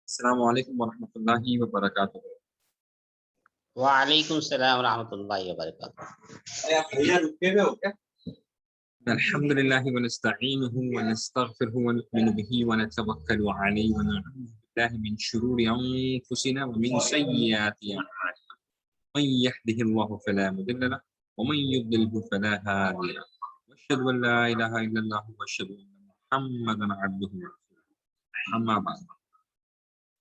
Assalamu alaikum wa rahmatullahi wa barakatuh. वालेकुम सलाम रहमतुल्लाहि व बरकातुहू। Alhamdulillah wa nasta'inuhu wa nastaghfiruhu wa nu'minu bihi wa natawakkalu alayhi wa na'udhu billahi min shururi anfusina wa min sayyiati a'malina. Man yahdihillahu fala mudilla lahu wa man yudlilhu fala hadiya lahu. Wa ashhadu an la ilaha illallah wa ashhadu anna Muhammadan 'abduhu wa rasuluhu. Amma ba'd.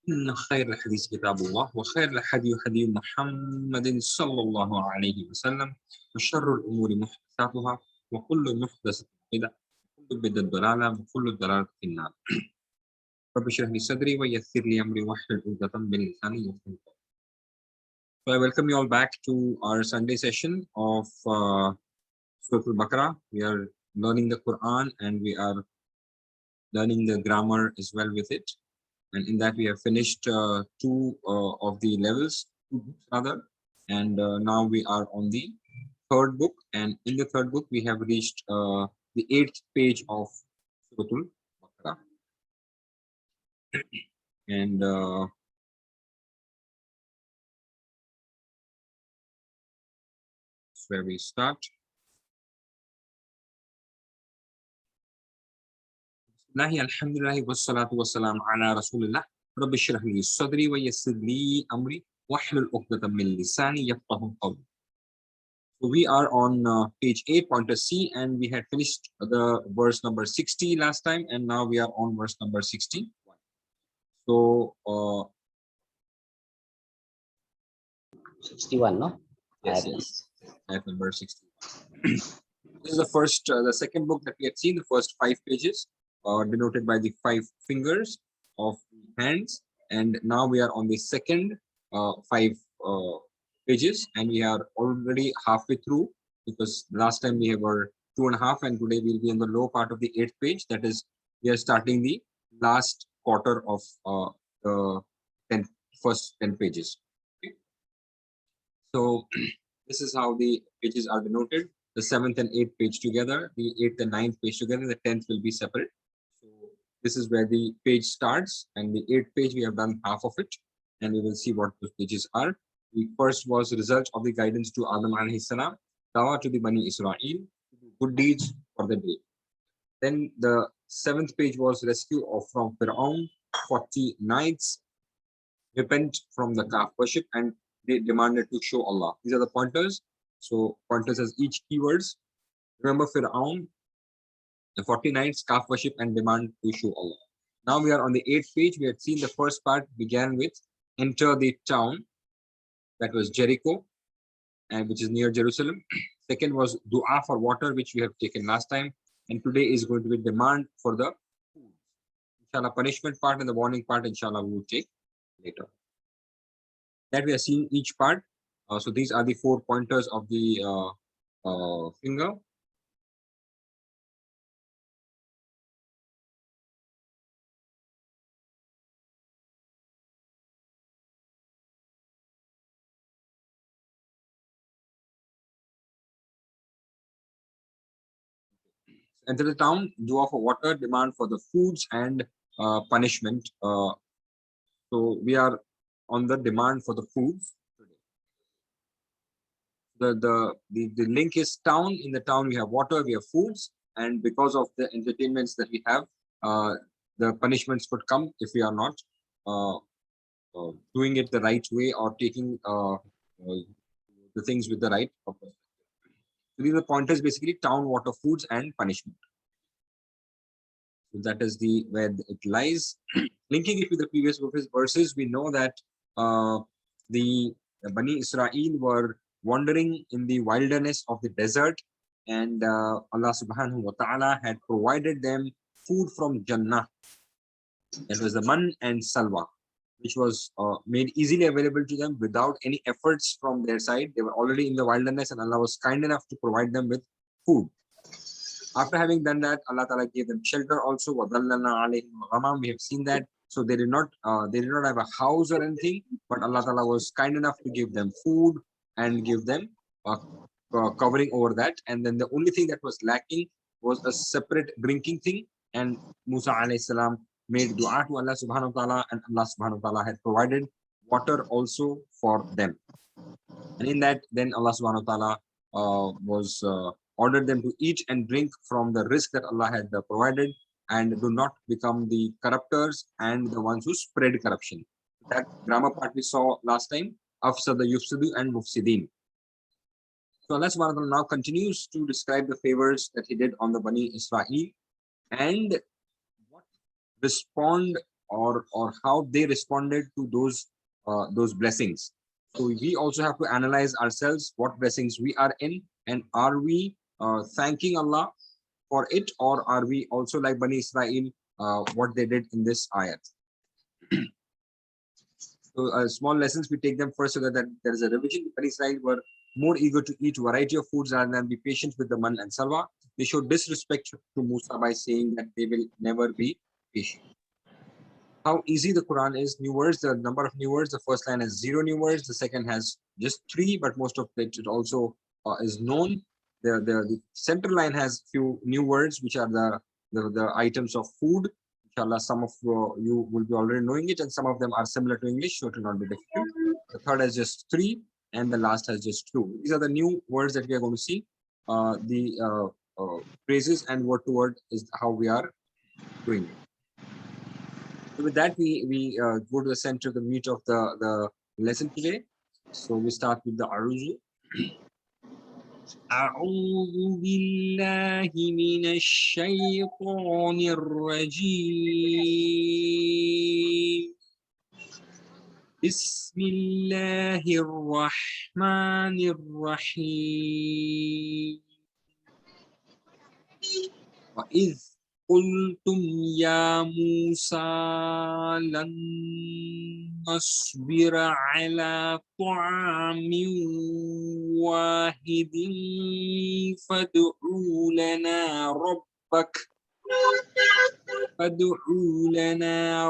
إن خير الحديث كتاب الله وخير الهدي هدي محمد صلى الله عليه وسلم وشر الأمور محدثاتها وكل محدثة بدعة وكل بدعة ضلالة وكل ضلالة في النار. رب اشرح لي صدري ويسر لي أمري واحلل عقدة من لساني يفقهوا قولي. So I welcome you all back to our Sunday session of Surah Al-Baqarah. We are learning the Quran and we are learning the grammar as well with it. And in that we have finished two of the levels, two books rather, and now we are on the third book. And in the third book we have reached the 8th page of Surah Al-Baqarah. And that's where we start. Alhamdulillah wassalatu wassalam ala rasulillah. Rabbi shrah li sadri wa yassir li amri wahlul 'uqdatam min lisani yafqahu qawli. So we are on page 8, pointer C, and we had finished the verse number 60 last time, and now we are on verse number 61. So 61, no? Yes, ayat number 61. This is the first, the second book that we had seen. The first 5 pages denoted by the 5 fingers of hands, and now we are on the second 5 pages, and we are already halfway through, because last time we were 2.5, and today we'll be in the low part of the 8th page. That is, we are starting the last quarter of the first 10 pages. Okay. So this is how the pages are denoted: the 7th and 8th page together, the 8th and 9th page together, the 10th will be separate. So this is where the page starts, and the 8th page we have done half of it, and we will see what those pages are. The first was the result of the guidance to Adam alayhi salam, dawah to the Bani Israel, good deeds for the day. Then the 7th page was rescue from Fir'aun, 40 nights, repent from the calf worship, and they demanded to show Allah. These are the pointers. So pointers as each keywords. Remember Fir'aun, the 40 nights, calf worship, and demand to show Allah. Now we are on the 8th page. We had seen the first part began with enter the town. That was Jericho, and which is near Jerusalem. Second was dua for water, which we have taken last time. And today is going to be demand for the food. Inshallah, punishment part and the warning part, inshallah, we will take later. That we are seeing each part. So these are the 4 pointers of the finger. Enter the town, dua for water, demand for the foods, and punishment. So we are on the demand for the foods today. The link is town. In the town we have water, we have foods, and because of the entertainments that we have, the punishments could come if we are not doing it the right way or taking the things with the right purpose. So these are the pointers, basically town, water, foods, and punishment. So that is the where it lies. Linking it with the previous verses, we know that the Bani Israel were wandering in the wilderness of the desert, and Allah subhanahu wa ta'ala had provided them food from Jannah. That was the man and salwa, which was made easily available to them without any efforts from their side. They were already in the wilderness, and Allah was kind enough to provide them with food. After having done that, Allah Ta'ala gave them shelter also. We have seen that. So they did not have a house or anything, but Allah Ta'ala was kind enough to give them food and give them covering over that. And then the only thing that was lacking was a separate drinking thing. And Musa alayhi salam made dua to Allah subhanahu wa ta'ala, and Allah subhanahu wa ta'ala had provided water also for them. And in that, then Allah subhanahu wa ta'ala was ordered them to eat and drink from the rizq that Allah had provided, and do not become the corruptors and the ones who spread corruption. That grammar part we saw last time, afsada yufsidu and mufsidin. So Allah subhanahu wa ta'ala now continues to describe the favors that he did on the Bani Israel, and what respond or how they responded to those blessings. So we also have to analyze ourselves what blessings we are in, and are we thanking Allah for it, or are we also like Bani Israel, what they did in this ayat. So small lessons, we take them first so that there is a revision. Bani Israel were more eager to eat variety of foods rather than be patient with the man and salwa. They showed disrespect to Musa by saying that they will never be patient. How easy the Quran is. New words, the number of new words, the first line has 0 new words, the second has just 3, but most of it also is known. The center line has few new words, which are the items of food. Inshallah, some of you will be already knowing it, and some of them are similar to English, so it will not be difficult. The third has just 3, and the last has just 2. These are the new words that we are going to see. The phrases and word to word is how we are doing it. So with that, we go to the center, the meat of the lesson today. So we start with the aruzu. أعوذ بالله من الشيطان الرجيم. بسم الله الرحمن الرحيم. وإذ قلتم يا موسى لن نصبر على طعام واحد فادع لنا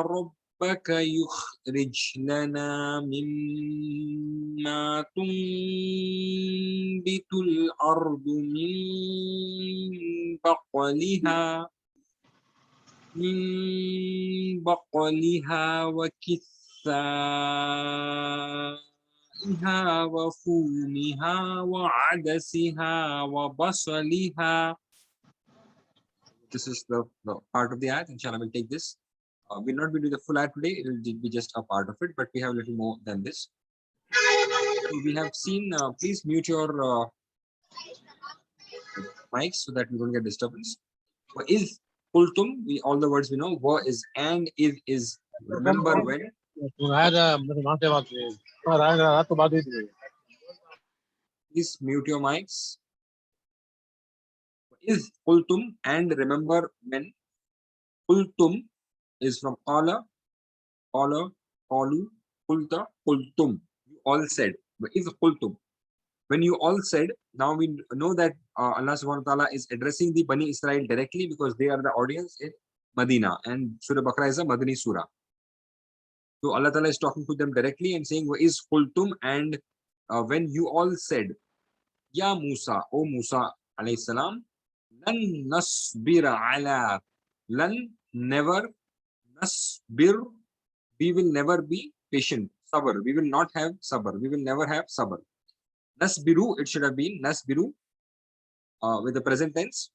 ربك يخرج لنا مما تنبت الأرض من بقلها وكثائها وفومها وعدسها وبصلها. This is the part of the ayat. Inshallah, we'll take this. We'll not be doing the full ayat today. It will be just a part of it, but we have a little more than this. So we have seen, please mute your mics so that we don't get disturbance. Is qultum, all the words we know. Wa is and, is remember when. Please mute your mics. Is qultum, and remember when. Qultum is from qala, qalu, qulta, qultum. You all said. Is qultum. When you all said, now we know that Allah subhanahu wa ta'ala is addressing the Bani Israel directly, because they are the audience in Medina, and Surah Baqarah is a Madani surah. So Allah ta'ala is talking to them directly and saying, is qultum, and when you all said, Ya Musa, O Musa alayhi salam, lan nasbira ala, lan never, nasbir, we will never be patient, sabr, we will not have sabr, we will never have sabr. Nasbiru, it should have been nasbiru with the present tense,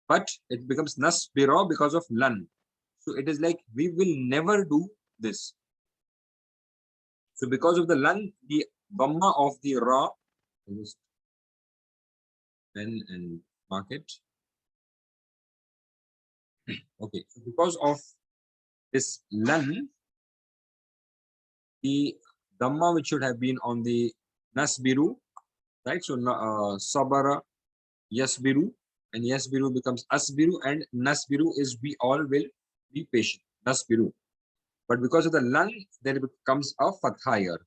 but it becomes nasbira because of lan. So it is like, we will never do this. So because of the lan, the dhamma of the ra, just pen and mark it. Okay, so because of this lan, the dhamma which should have been on the nasbiru, right? So sabara, yasbiru, and yasbiru becomes asbiru, and nasbiru is we all will be patient, nasbiru. But because of the lan, then it becomes a fatha here.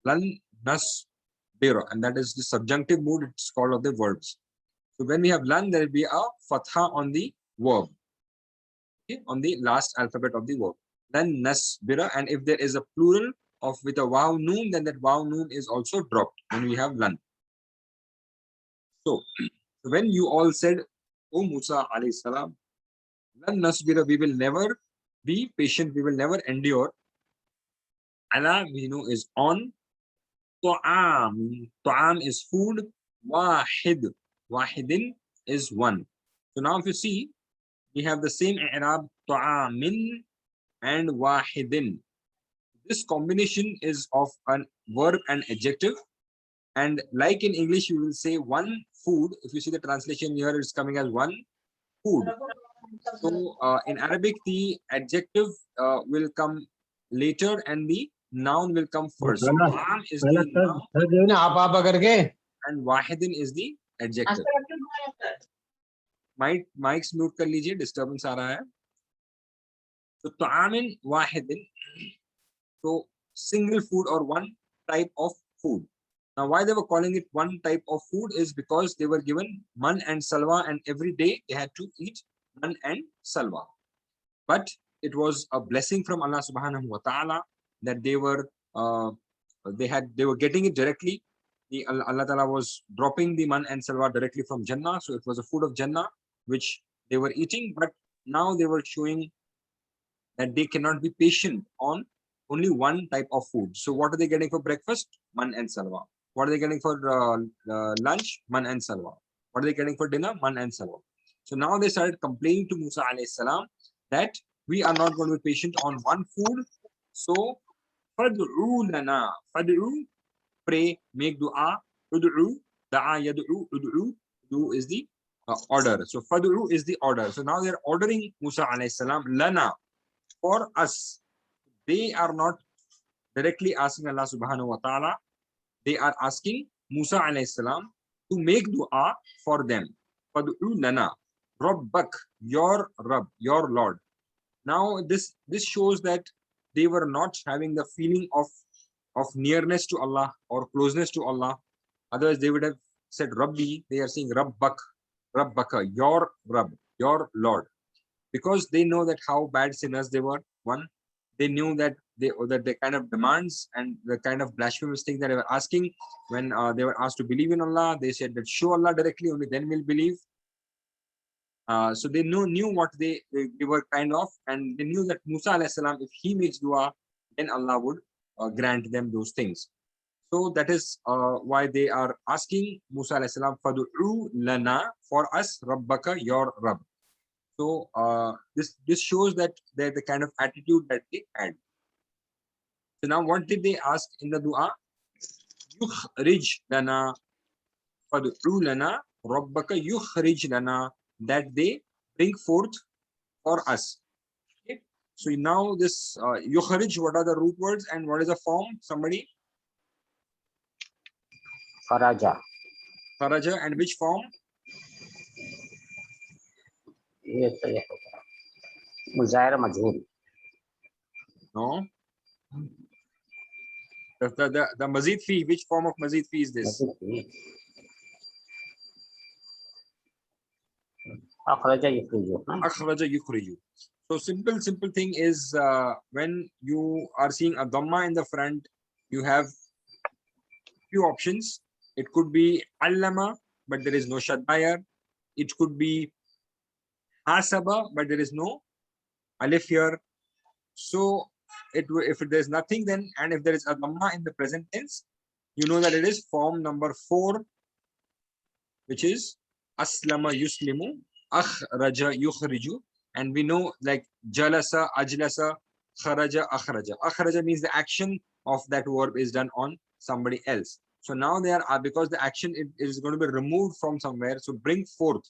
Lan nasbira, and that is the subjunctive mood, it's called of the verbs. So when we have lan, there will be a fatha on the verb, okay, on the last alphabet of the verb. Then nasbira, and if there is a plural of with a waw noon, then that waw noon is also dropped when we have lan. So when you all said, O Musa alayhi salam, lan nasbira, we will never be patient. We will never endure. Ala, we know, is on. Ta'am. Ta'am is food. Wahid. Wahidin is one. So now if you see, we have the same i'rab, ta'amin and wahidin. This combination is of a verb and adjective. And like in English, you will say one food. If you see the translation here, it's coming as one food. So in Arabic, the adjective will come later and the noun will come first. So ta'am is the noun and wahidin is the adjective. Mike's mute कर लीजिए, disturbance आ रहा है. So ta'amin wahidin, so single food or one type of food. Now why they were calling it one type of food is because they were given man and salwa, and every day they had to eat man and salwa. But it was a blessing from Allah subhanahu wa ta'ala that they were getting it directly. Allah Ta'ala was dropping the man and salwa directly from Jannah. So it was a food of Jannah which they were eating, but now they were showing that they cannot be patient on only one type of food. So what are they getting for breakfast? Man and salwa. What are they getting for lunch? Man and salwa. What are they getting for dinner? Man and salwa. So now they started complaining to Musa alayhi salam that we are not going to be patient on one food. So fad'u lana. Fad'u, pray, make dua. Ud'u, da'a yad'u, ud'u. Ud'u is the order. So fad'u is the order. So now they are ordering Musa alayhi salam, lana, for us. They are not directly asking Allah subhanahu wa ta'ala. They are asking Musa alayhi salam to make dua for them. Fad'u lana. Rabbak, your Rabb, your Lord. Now this shows that they were not having the feeling of nearness to Allah or closeness to Allah. Otherwise they would have said Rabbi. They are saying Rabbak, Rabbaka, your Rabb, your Lord. Because they know that how bad sinners they were. One, they knew that the kind of demands and the kind of blasphemous thing that they were asking when they were asked to believe in Allah. They said that show Allah directly, only then we'll believe. So they knew what they were kind of, and they knew that Musa alayhi salam, if he makes dua, then Allah would grant them those things. So that is why they are asking Musa alayhi salam, fad'u lana, for us, Rabbaka, your Rabb. So this shows that the kind of attitude that they had. So now what did they ask in the dua? Yukhrij lana, fad'u lana, Rabbaka yukhrij lana, that they bring forth for us. Okay. So now this yukhrij, what are the root words and what is the form? Somebody? Kharaja. Kharaja, and which form? Muzair majhul. No. The mazid fi, which form of mazid fi is this? Akhraja yukhriju. Akhraja yukhriju. So simple thing is when you are seeing a dhamma in the front, you have few options. It could be allama, but there is no shadda here. It could be hasaba, but there is no alif here. So if there's nothing, then, and if there is a dhamma in the present tense, you know that it is form number 4, which is aslama yuslimu, akhraja yukhriju. And we know like jalasa, ajlasa, kharaja, akhraja. Akhraja means the action of that verb is done on somebody else. So now they are, because the action is going to be removed from somewhere. So bring forth.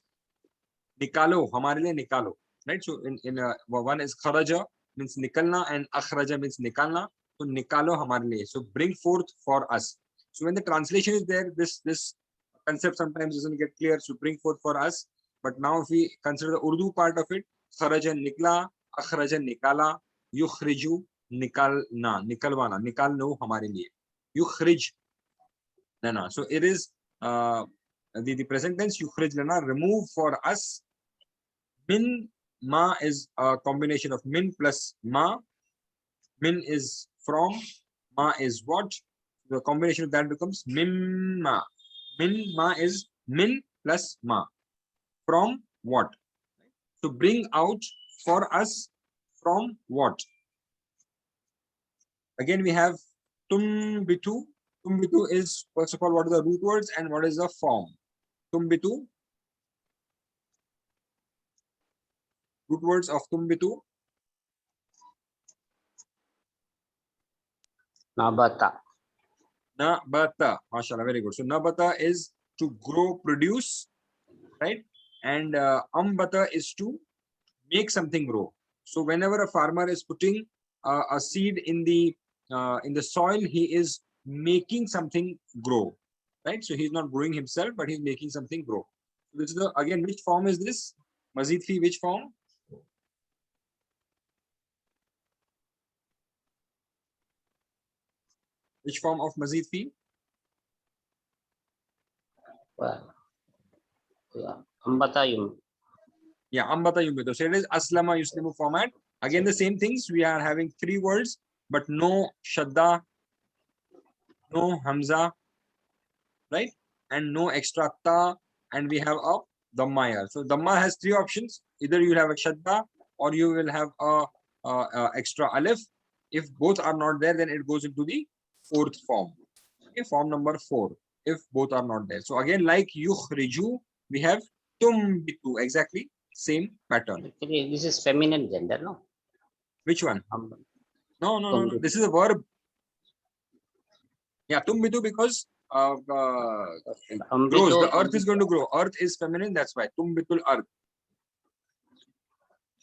Nikalo, hamare liye nikalo. Right? So in one is kharaja, means nikalna, and akhraja means nikalna. So nikalo hamare liye. So bring forth for us. So when the translation is there, this concept sometimes doesn't get clear. So bring forth for us. But now if we consider the Urdu part of it, kharaja nikla, akhraja nikala, yukhriju nikalna, nikalwana, nikalno hamare liye. Yukhrij lana. So it is the present tense, yukhrij lana, remove for us. Min, ma is a combination of min plus ma. Min is from, ma is what. The combination of that becomes mimma. Min, ma is min plus ma. From what? So bring out for us from what? Again, we have tumbitu. Tumbitu is, first of all, what are the root words and what is the form? Tumbitu. Root words of tumbitu. Nabata. Nabata. MashaAllah, very good. So nabata is to grow, produce, right? And ambata is to make something grow. So whenever a farmer is putting a seed in the soil, he is making something grow, right? So he's not growing himself, but he's making something grow. So this is the, again, which form is this? Mazid fi, which form? Which form of Mazid fi? Ambata yum. Yeah, ambata yumbitu. So it is aslama yuslimu format. Again, the same things. We are having three words, but no shadda, no hamza, right? And no extra ta, and we have a dhamma here. So dhamma has three options. Either you will have a shadda or you will have a extra alif. If both are not there, then it goes into the fourth form. Okay, form number 4. If both are not there. So again, like yukhriju, we have tumbitu. Exactly same pattern. Actually, this is feminine gender, no? Which one? No. Tumbitu. This is a verb. Yeah, tumbitu because grows. The earth is going to grow. Earth is feminine. That's why tumbitul earth.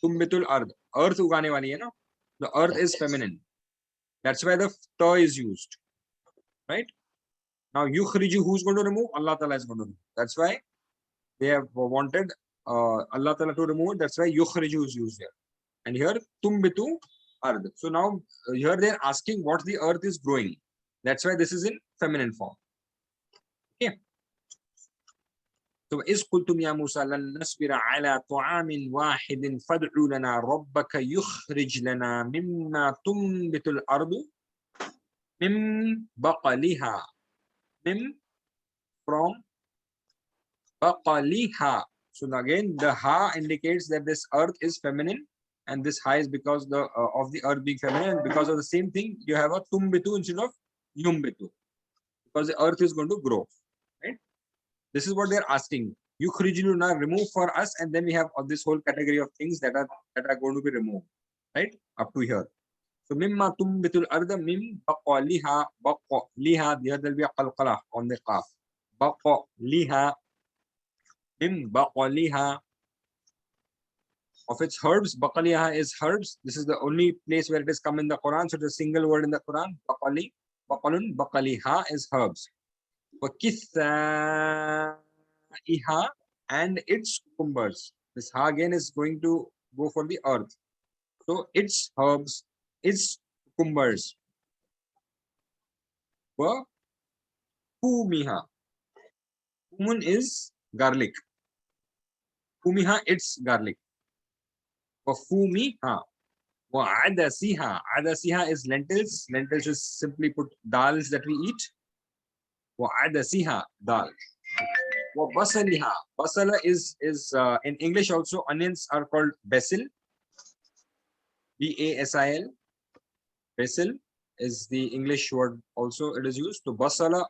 Tumbitul earth. Earth ugane wali hai na. The earth is feminine. That's why the ta is used. Right? Now yukhriju, who's going to remove? Allah Ta'ala is going to remove. That's why they have wanted Allah Ta'ala to remove it. That's why yukhriju is used here. And here tumbitu earth. So now here they're asking what the earth is growing. That's why this is in feminine form. Okay. So is qultum ya Musa lan nasbira ala ta'amin wahidin fad'u lana rabbaka yukhrij lana mimma tumbitul ardu mim baqaliha. Mim from baqaliha. So again the ha indicates that this earth is feminine and this ha is because the of the earth being feminine, and because of the same thing you have a tumbitu instead of yumbitu because the earth is going to grow, right? This is what they're asking. Yukhrijuluna, remove for us, and then we have this whole category of things that are going to be removed, right? Up to here. So mimma tumbitul arda mim baqaliha. Baqaliha, there will be a qalqala on the qaf. Baqaliha mim baqaliha. Of its herbs, baqaliha is herbs. This is the only place where it has come in the Quran. So it's a single word in the Quran. Baqali, baqalun, baqaliha is herbs. Wakithaiha and its cucumbers. This ha again is going to go for the earth. So its herbs, its cucumbers. Wa fumiha. Fumun is garlic. Fumiha, it's garlic. Wa fumiha. Wa adasiha. Adasiha is lentils. Lentils is simply put dals that we eat. Wa adasiha, dal. Wa basaliha. Basala is in English also onions are called basil. B-A-S-I-L. Basil is the English word also it is used. So basala,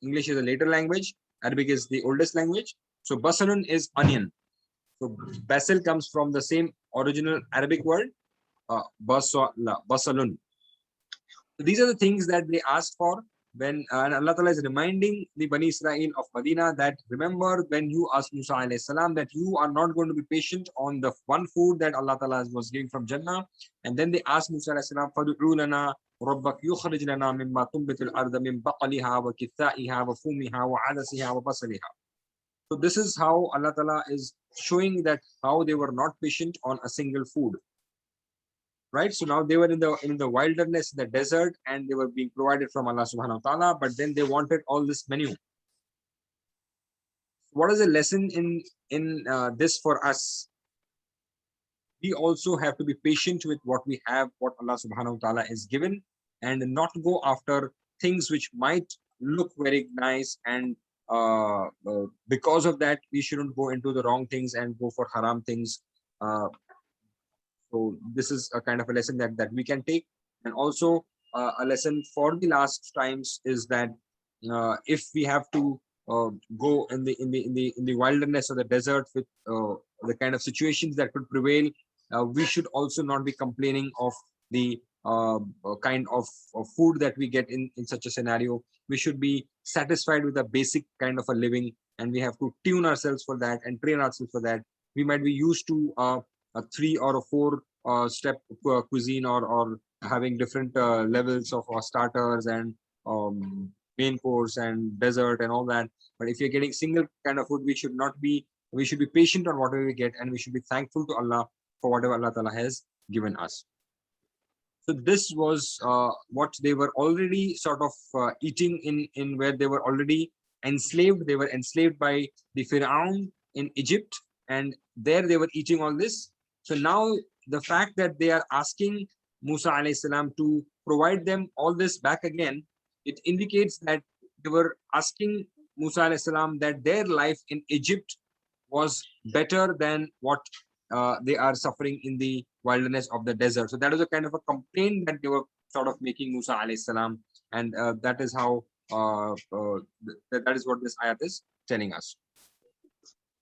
English is a later language. Arabic is the oldest language. So basalun is onion. So basil comes from the same original Arabic word, basalun. So these are the things that they asked for when and Allah Ta'ala is reminding the Bani Israel of Medina that remember when you asked Musa alayhi salam that you are not going to be patient on the one food that Allah Ta'ala was giving from Jannah, and then they asked Musa alayhi salam fad'u lana rabbak yukhrij lana mimma tunbitul arda min baqaliha wa kithaiha wa fumiha wa adasiha wa basaliha. So this is how Allah Ta'ala is showing that how they were not patient on a single food. Right, so now they were in the wilderness, the desert, and they were being provided from Allah Subhanahu wa Taala. But then they wanted all this menu. What is the lesson in this for us? We also have to be patient with what we have, what Allah Subhanahu wa Taala is given, and not go after things which might look very nice. And because of that, we shouldn't go into the wrong things and go for haram things. So this is a kind of a lesson that we can take. And also a lesson for the last times is that if we have to go in the wilderness or the desert with the kind of situations that could prevail, we should also not be complaining of the kind of food that we get in such a scenario. We should be satisfied with a basic kind of a living, and we have to tune ourselves for that and train ourselves for that. We might be used to a 3 or a 4 step cuisine, or having different levels of starters and main course and dessert and all that. But if you're getting single kind of food, we should be patient on whatever we get, and we should be thankful to Allah for whatever Allah Ta'ala has given us. So this was what they were already sort of eating in where they were already enslaved. They were enslaved by the Pharaoh in Egypt, and there they were eating all this. So now the fact that they are asking Musa alayhi salam to provide them all this back again, it indicates that they were asking Musa alayhi salam that their life in Egypt was better than what they are suffering in the wilderness of the desert. So that was a kind of a complaint that they were sort of making Musa alayhi salam, and that is how that is what this ayat is telling us.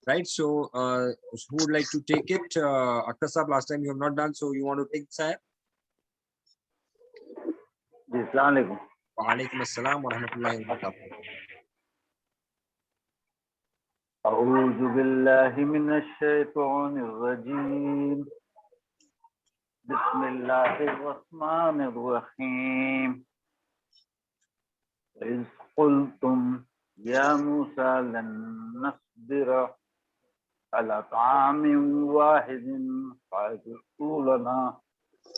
Right, so who would like to take it? Akhtar Sahab, last time you have not done, so you want to take this ayat? Assalamualaikum. Wa alaikum assalam wa rahmatullahi wa barakatuh. أعوذ بالله من الشيطان الرجيم. بسم الله الرحمن الرحيم. إذ قلتم يا موسى لن نصبر على طعام واحد فادع لنا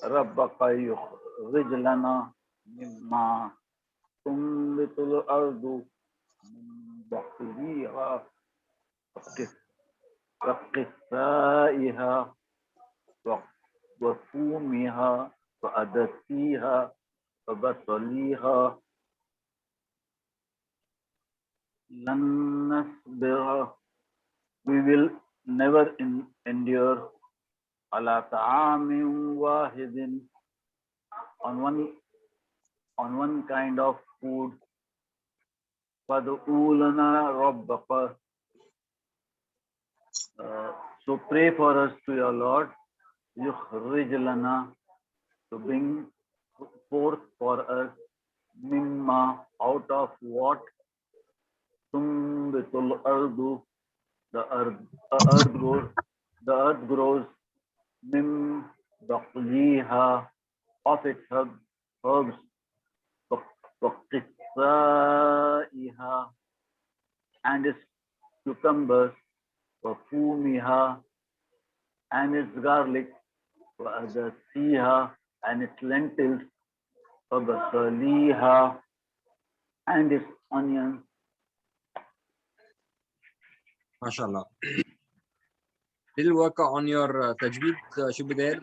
ربك يخرج لنا مما تنبت الأرض من بقلها وقثائها وفومها وعدسها وبصلها لن نصبر. We will never endure على طعام واحد on one kind of food. فادعوا لنا ربك. So pray for us to your Lord. يخرج لنا, to bring forth for us, مما, out of what, تنبت الأرض, the earth grows, من بقليها, of its herbs, وقثائها, and its cucumbers, وفومها, and its garlic, وعدسيها, and its lentils, وبصليها, and its onions. MashaAllah. Little work on your tajweed should be there.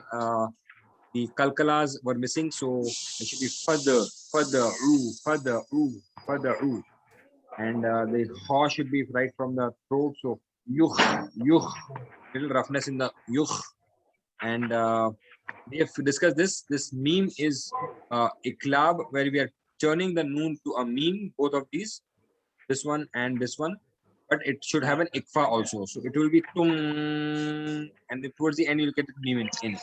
The kalkalas were missing, so it should be further, and the ha should be right from the throat. So yuh, little roughness in the yuh. And we have to discuss this. This meme is iklab, where we are turning the noon to a meme, both of these, this one and this one. But it should have an ikfa also. So it will be tum, and then towards the end you'll get the meme in.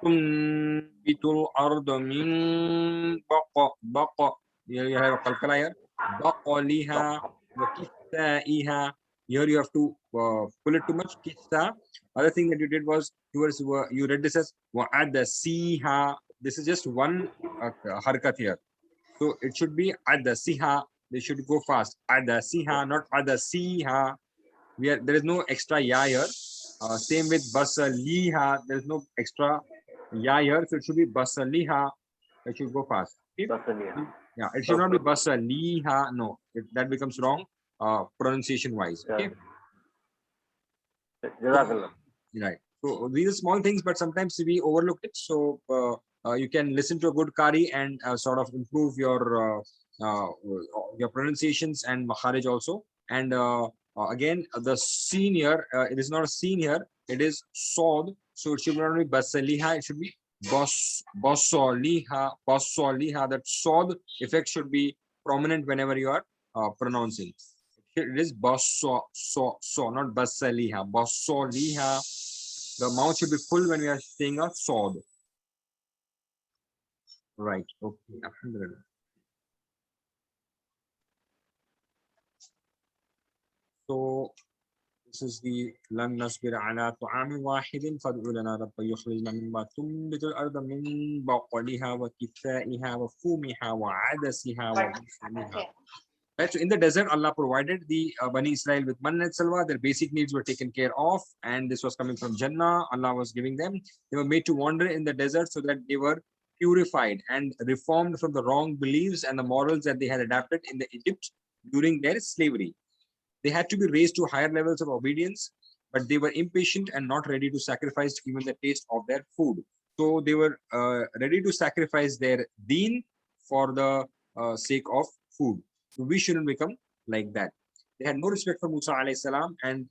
Tum bitul arda min baqa. Here you have a kalkala here. Baqaliha wa kithaiha. Here you have to pull it too much. Kitha. Other thing that you did was you read this as wa'adasiha. This is just one harkat here. So it should be adasiha. They should go fast. Adasiha, not adasiha. There is no extra ya here. Same with basaliha. There is no extra ya here. So it should be basaliha. It should go fast. Okay? Yeah, it should not be basaliha. No, that becomes wrong pronunciation wise. Okay. Right. So these are small things, but sometimes we overlook it. So you can listen to a good qari and sort of improve your pronunciations and makharij also. And again, the senior, it is not a senior, it is sod. So it should not be basaliha, it should be basaliha, basaliha. That sod effect should be prominent whenever you are pronouncing. It is basso, not basaliha, basaliha. The mouth should be full when we are saying a sod. Right. Okay. Alhamdulillah. So this is the لن نصبر على طعام واحد فادع لنا ربا يخرجنا مما تنبت الأرض من بقلها وكثائها وفومها وعدسها وبصلها. Right, so in the desert, Allah provided the Bani Israel with manna and salwa. Their basic needs were taken care of, and this was coming from Jannah. Allah was giving them. They were made to wander in the desert so that they were purified and reformed from the wrong beliefs and the morals that they had adapted in the Egypt during their slavery. They had to be raised to higher levels of obedience, but they were impatient and not ready to sacrifice even the taste of their food. So they were ready to sacrifice their deen for the sake of food. So we shouldn't become like that. They had no respect for Musa alayhi salam, and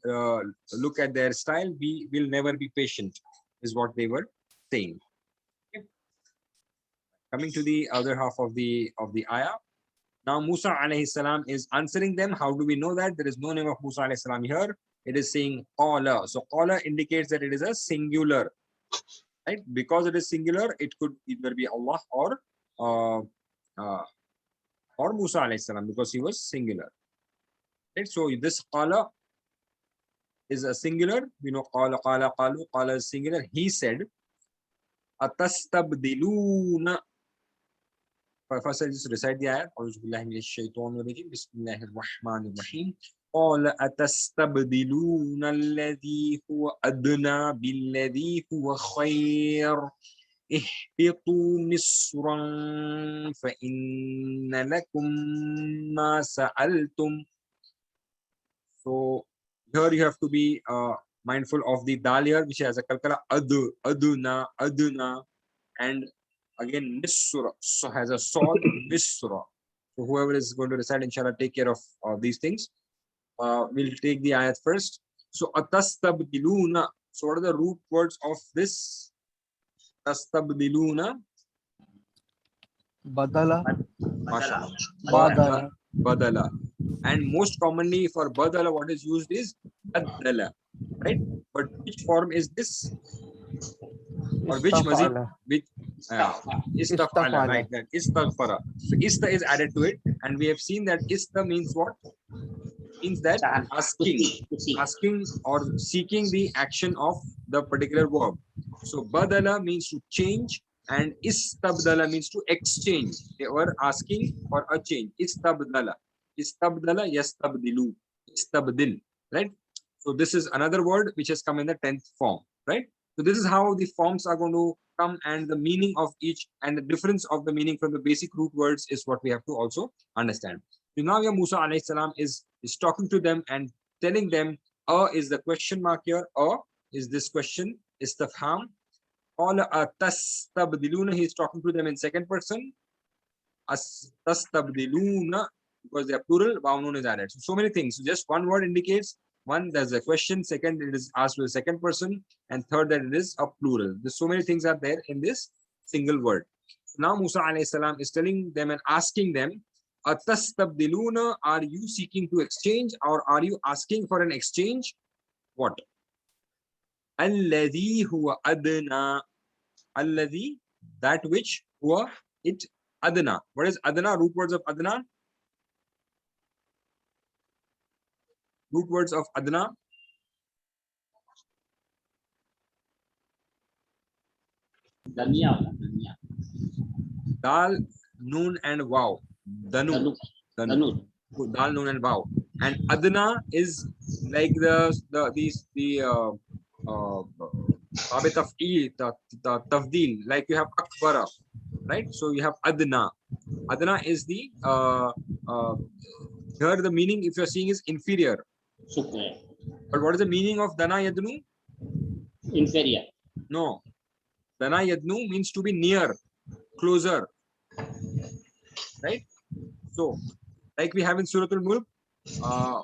look at their style. We will never be patient, is what they were saying. Okay. Coming to the other half of the ayah. Now Musa alayhi salam is answering them. How do we know that? There is no name of Musa alayhi salam here. It is saying qala. So qala indicates that it is a singular. Right? Because it is singular, it could either be Allah or Musa alayhi salam, because he was singular. Right? So this qala is a singular. We know qala, qala, qalu, qala is singular. He said, atastabdiluna. First, I just recite the ayah. Bismillahir-Rahmanir-Rahim. قال أتستبدلون الذي هو أدنى بالذي هو خير اهبطوا مصرا فإن لكم ما سألتم. So here you have to be mindful of the dal here, which has a kalkala aduna, and again misra, so has a sod misra. So whoever is going to recite, inshallah, take care of these things. We'll take the ayat first. So atastabdiluna. So what are the root words of this? Tastabdiluna. Badala. Badala. Badala. And most commonly for badala, what is used is badala, right? But which form is this? Or which mazid? Which istafala, right? That istaghfara. So ista is added to it, and we have seen that ista means what? Means that asking or seeking the action of the particular verb. So badala means to change, and istabdala means to exchange. They were asking for a change. Istabdala. Istabdala yastabdilu. Istabdil. Right? So this is another word which has come in the 10th form. Right? So this is how the forms are going to come, and the meaning of each and the difference of the meaning from the basic root words is what we have to also understand. So now your Musa alayhi salam is talking to them and telling them, is the question mark here, is this question, istifham. Tastabdiluna, he is talking to them in second person. Tastabdiluna, because they are plural, Vaunun is added. So many things. So just one word indicates, one, there's a question, second, it is asked with a second person, and third, that it is a plural. There's so many things are there in this single word. So now Musa alayhi salam is telling them and asking them, Atastabdiluna, are you seeking to exchange, or are you asking for an exchange? What? Alladhi huwa adna. Alladhi, that which, huwa, it, adna. What is adna? Root words of adna? Root words of adna. Dania. Dal, noon, and waw. Danu. Danu. Dal, noon, and waw. And adna is like the tafdeel, like you have akbara, right? So you have adna. Adna is the here the meaning, if you're seeing, is inferior. But what is the meaning of dana yadnu? Inferior. No. Dana yadnu means to be near, closer. Right? So, like we have in Surah Al-Mulk,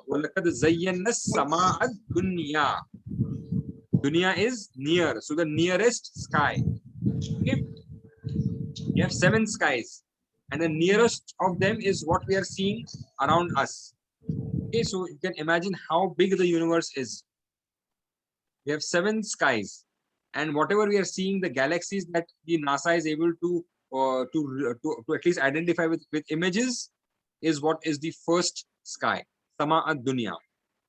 وَلَقَدْ زَيَّنَّا السَّمَاءَ الدُّنْيَا. Dunya is near. So the nearest sky. Okay. We have 7 skies. And the nearest of them is what we are seeing around us. Okay, so you can imagine how big the universe is. We have 7 skies, and whatever we are seeing, the galaxies that the NASA is able to at least identify with images, is what is the first sky, Sama ad Dunya,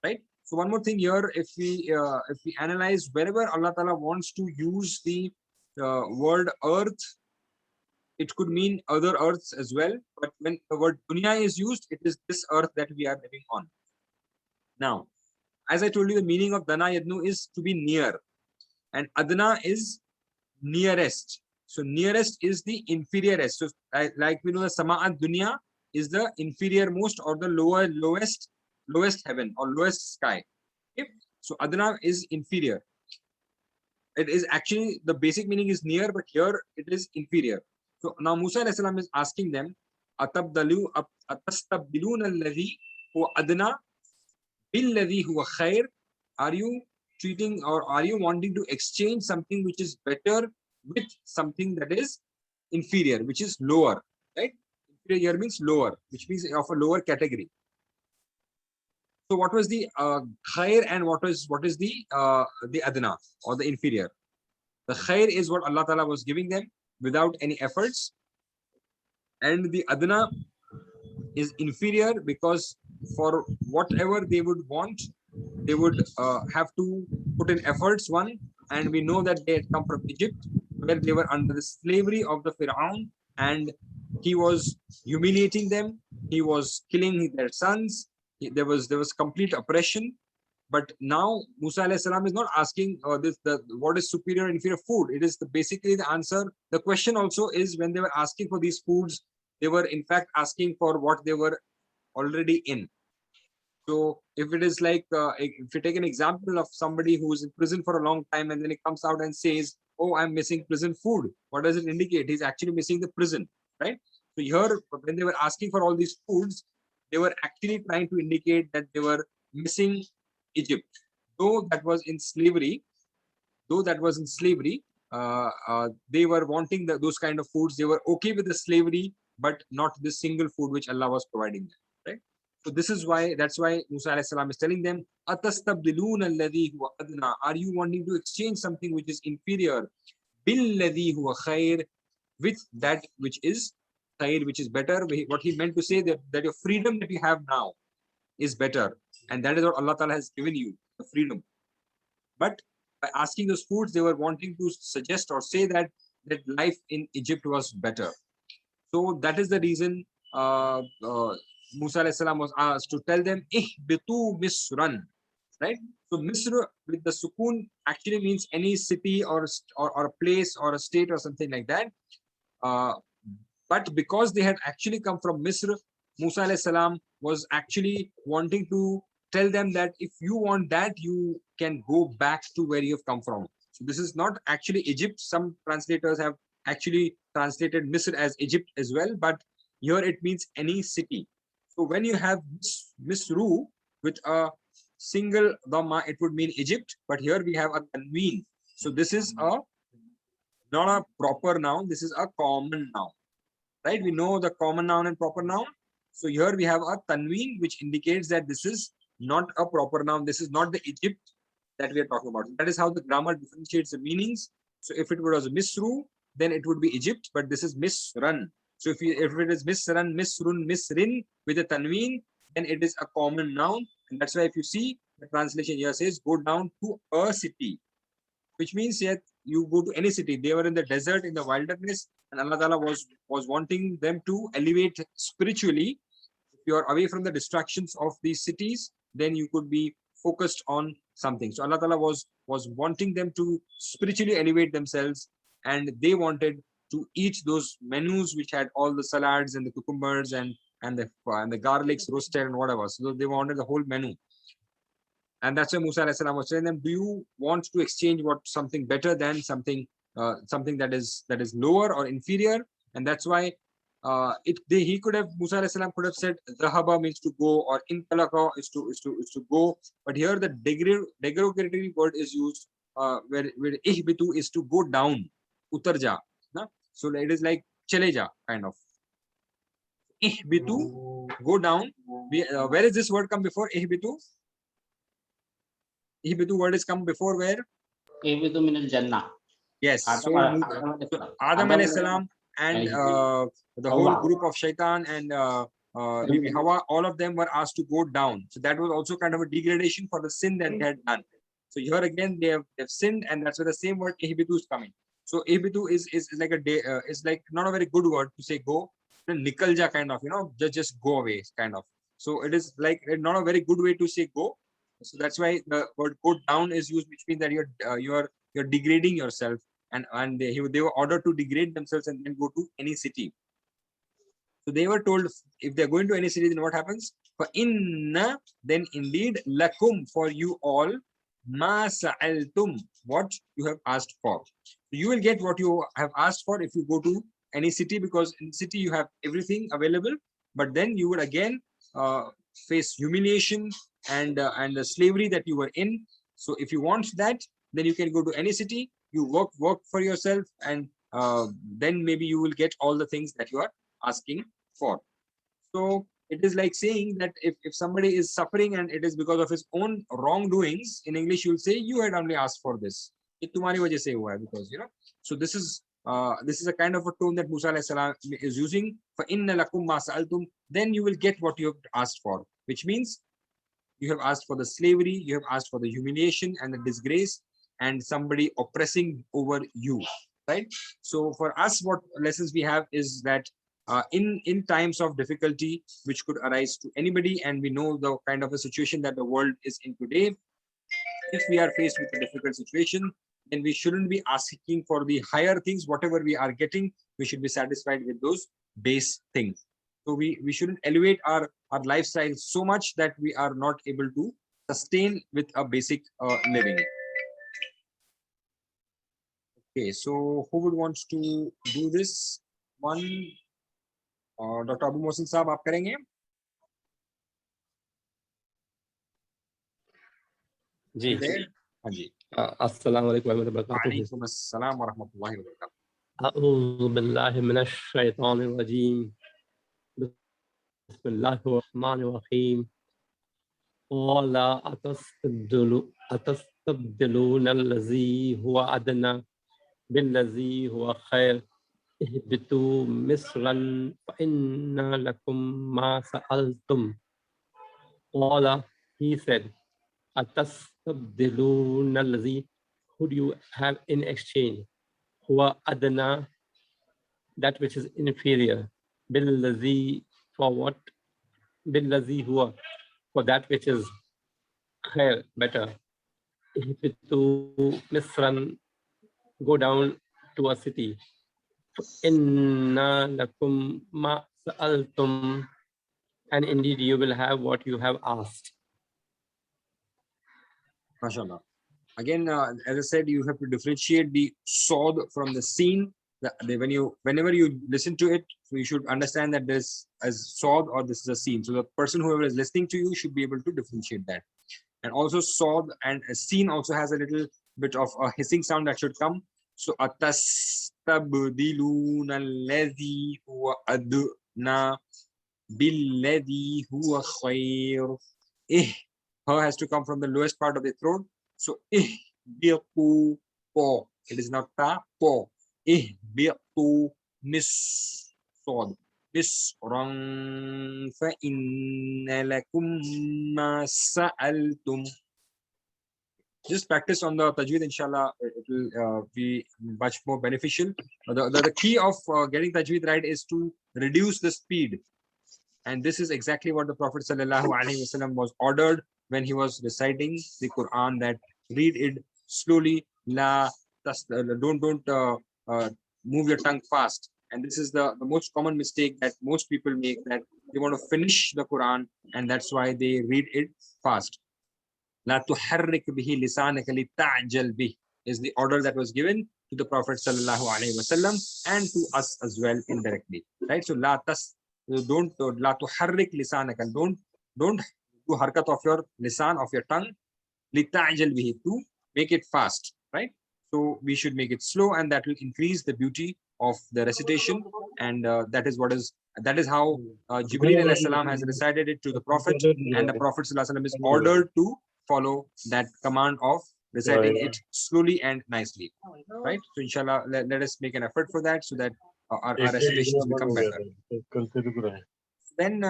right? So one more thing here, if we analyze wherever Allah Ta'ala wants to use the word earth, it could mean other earths as well. But when the word dunya is used, it is this earth that we are living on. Now, as I told you, the meaning of dana yadnu is to be near, and adna is nearest. So nearest is the inferiorest. So like we know, the sama'at dunya is the inferior most or the lowest heaven or lowest sky. Okay? So adna is inferior. It is actually, the basic meaning is near, but here it is inferior. So now Musa alayhi salam is asking them, atastabdiluna alladhi huwa adna billadhi huwa khair. Are you treating, or are you wanting to exchange something which is better with something that is inferior, which is lower, right? Inferior here means lower, which means of a lower category. So what was the khair and what is the adna or the inferior? The khair is what Allah Ta'ala was giving them without any efforts, and the adna is inferior because for whatever they would want, they would have to put in efforts, one, and we know that they had come from Egypt, where they were under the slavery of the Pharaoh, and he was humiliating them, he was killing their sons, there was complete oppression. But now Musa alayhi salam is not asking what is superior and inferior food. It is basically the answer. The question also is, when they were asking for these foods, they were in fact asking for what they were already in. So if it is like, if you take an example of somebody who is in prison for a long time and then he comes out and says, oh, I'm missing prison food. What does it indicate? He's actually missing the prison, right? So here, when they were asking for all these foods, they were actually trying to indicate that they were missing Egypt. Though that was in slavery, they were wanting those kind of foods. They were okay with the slavery, but not the single food which Allah was providing them, right? So this is why, that's why Musa alayhi salam is telling them, atastabdiluna alladhi huwa adna. Are you wanting to exchange something which is inferior, billadhi huwa khair, with that which is khair, which is better? What he meant to say, that your freedom that you have now is better, and that is what Allah Ta'ala has given you, the freedom. But by asking those foods, they were wanting to suggest or say that life in Egypt was better. So that is the reason Musa alayhi salam was asked to tell them, ihbitu misran, right? So Misr with the sukun actually means any city or a place or a state or something like that. But because they had actually come from Misr, Musa alayhi salam was actually wanting to tell them that if you want that, you can go back to where you have come from. So this is not actually Egypt. Some translators have actually translated Misr as Egypt as well, but here it means any city. So when you have Misru with a single dhamma, it would mean Egypt, but here we have a tanween. So this is not a proper noun, this is a common noun, right? We know the common noun and proper noun. So here we have a tanween, which indicates that this is not a proper noun. This is not the Egypt that we are talking about. That is how the grammar differentiates the meanings. So if it was Misru, then it would be Egypt, but this is Misran. So if it is Misran, Misrun, Misrin with a tanween, then it is a common noun. And that's why if you see the translation here says, go down to a city, which means that you go to any city. They were in the desert, in the wilderness, and Allah Ta'ala was wanting them to elevate spiritually. If you are away from the distractions of these cities, then you could be focused on something. So Allah Ta'ala was wanting them to spiritually elevate themselves, and they wanted to eat those menus which had all the salads and the cucumbers and the garlics roasted and whatever. So they wanted the whole menu. And that's why Musa alayhi salam was telling them, do you want to exchange something better than something that is lower or inferior? And that's why he could have, Musa alayhi salam could have said dhahaba means to go, or intalaka is to go, but here the derogatory word is used where ihbitu is to go down, utar ja, na? So it is like chale ja kind of. Ihbitu, go down. Where is this word come before ihbitu? Ihbitu word is come before where? Ihbitu min al-jannah. Yes. So Adam Adam alayhi salam and and the whole Hawa. group of shaitan and Bibi Hawa, all of them were asked to go down. So that was also kind of a degradation for the sin that they had done. So here again they've sinned, and that's where the same word ihbitu is coming. So ihbitu is like a day, is like not a very good word to say go. Nikal ja kind of, just go away kind of. So it is like not a very good way to say go. So that's why the word go down is used, which means that you're degrading yourself, and they were ordered to degrade themselves and then go to any city. So they were told, if they're going to any city, then what happens? For inna, then indeed lakum, for you all, ma sa'altum, what you have asked for. So you will get what you have asked for if you go to any city, because in city you have everything available, but then you would again face humiliation and the slavery that you were in. So if you want that, then you can go to any city, you work for yourself, and then maybe you will get all the things that you are asking for. So it is like saying that if somebody is suffering and it is because of his own wrongdoings, in English you'll say, you had only asked for this. It tumhari wajah se hua hai, because so this is a kind of a tone that Musa alayhi salam is using. For inna lakum ma sa'altum, then you will get what you have asked for, which means you have asked for the slavery, you have asked for the humiliation and the disgrace, and somebody oppressing over you, right? So for us, what lessons we have is that in times of difficulty, which could arise to anybody, and we know the kind of a situation that the world is in today, if we are faced with a difficult situation, then we shouldn't be asking for the higher things. Whatever we are getting, we should be satisfied with those base things. So we shouldn't elevate our lifestyle so much that we are not able to sustain with a basic living. Okay, so who would want to do this one? Dr. Abu Mohsin साहब आप करेंगे? जी हाँ जी. अस्सलाम वालेकुम व रहमतुल्लाहि वालेकुम अस्सलाम व रहमतुल्लाहि व बरकातुहू. अऊज़ु बिल्लाहि मिनश शैतानिर रजीम बिस्मिल्लाहिर रहमानिर रहीम वला अतस्तब्दिलूना अल्लज़ी हुवा अदना बिल्लज़ी हुवा खैर इहबितू मिस्रन फइन्ना लकुम मा सअलतुम. वला, he said, atastabdiluna allazi, who do you have in exchange? Huwa adna, that which is inferior. Billazi, for what? Billazi huwa, for that which is khair, better. Ihbitu misran, go down to a city. Inna lakum ma sa'altum, and indeed you will have what you have asked. MashaAllah. Again, as I said, you have to differentiate the sawd from the seen. Whenever you listen to it, so you should understand that this is sawd or this is a seen. So the person whoever is listening to you should be able to differentiate that. And also sawd and a seen also has a little bit of a hissing sound that should come. So atastabdiluna alladhi huwa adna billadhi huwa khair. Her has to come from the lowest part of the throat. So ihbitu po. It is not ta po. Ihbitu mis sod. Misran fa inna lakum ma sa'altum. Just practice on the tajweed, inshallah. It will be much more beneficial. The key of getting tajweed right is to reduce the speed. And this is exactly what the Prophet ﷺ was ordered when he was reciting the Quran, that read it slowly, don't move your tongue fast. And this is the most common mistake that most people make, that they want to finish the Quran, and that's why they read it fast. La tuharrik bihi lisanaka lita'jal bih is the order that was given to the Prophet ﷺ and to us as well indirectly. Right? So la tuharrik lisanaka, don't do harkat of your lisan, of your tongue, lita'jal bihi, to make it fast. Right? So we should make it slow, and that will increase the beauty of the recitation. And that is how Jibreel alayhi salam has recited it to the Prophet, and the Prophet sallallahu alaihi wasallam is ordered to follow that command of reciting it slowly and nicely. Right? So inshallah, let us make an effort for that, so that our recitations become better. Then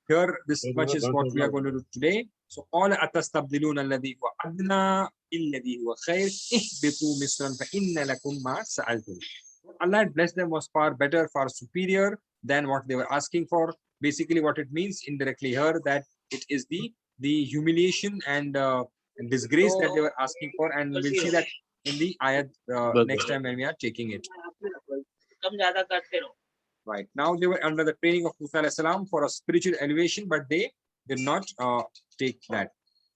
here, this much is what we are going to do today. So all atastabdiluna alladhi huwa adna billadhi huwa khair ihbitu misran fa inna lakum ma sa'altum. Allah had blessed them was far better, far superior than what they were asking for. Basically, what it means indirectly here, that it is the humiliation and disgrace that they were asking for, and we'll see that in the ayat next time when we are taking it. Right now, they were under the training of Musa alayhi salam for a spiritual elevation, but they did not take that.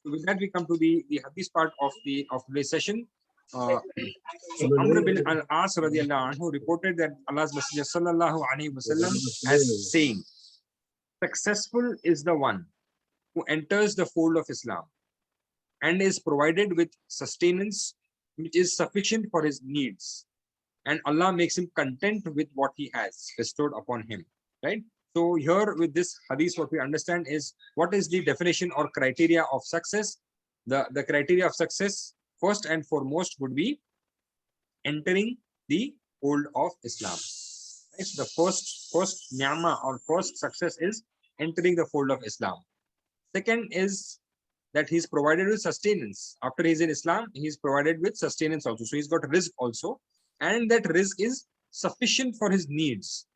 So with that, we come to the hadith part of today's session. So Amr bin al-As radiallahu anhu reported that Allah's Messenger sallallahu alaihi wasallam as saying, "Successful is the one who enters the fold of Islam and is provided with sustenance which is sufficient for his needs, and Allah makes him content with what he has bestowed upon him." Right? So here with this hadith, what we understand is what is the definition or criteria of success. The criteria of success, first and foremost, would be entering the fold of Islam. Right? So the first ni'mah or first success is entering the fold of Islam. Second is that he's provided with sustenance. After he's in Islam, he's provided with sustenance also. So he's got rizq also, and that rizq is sufficient for his needs.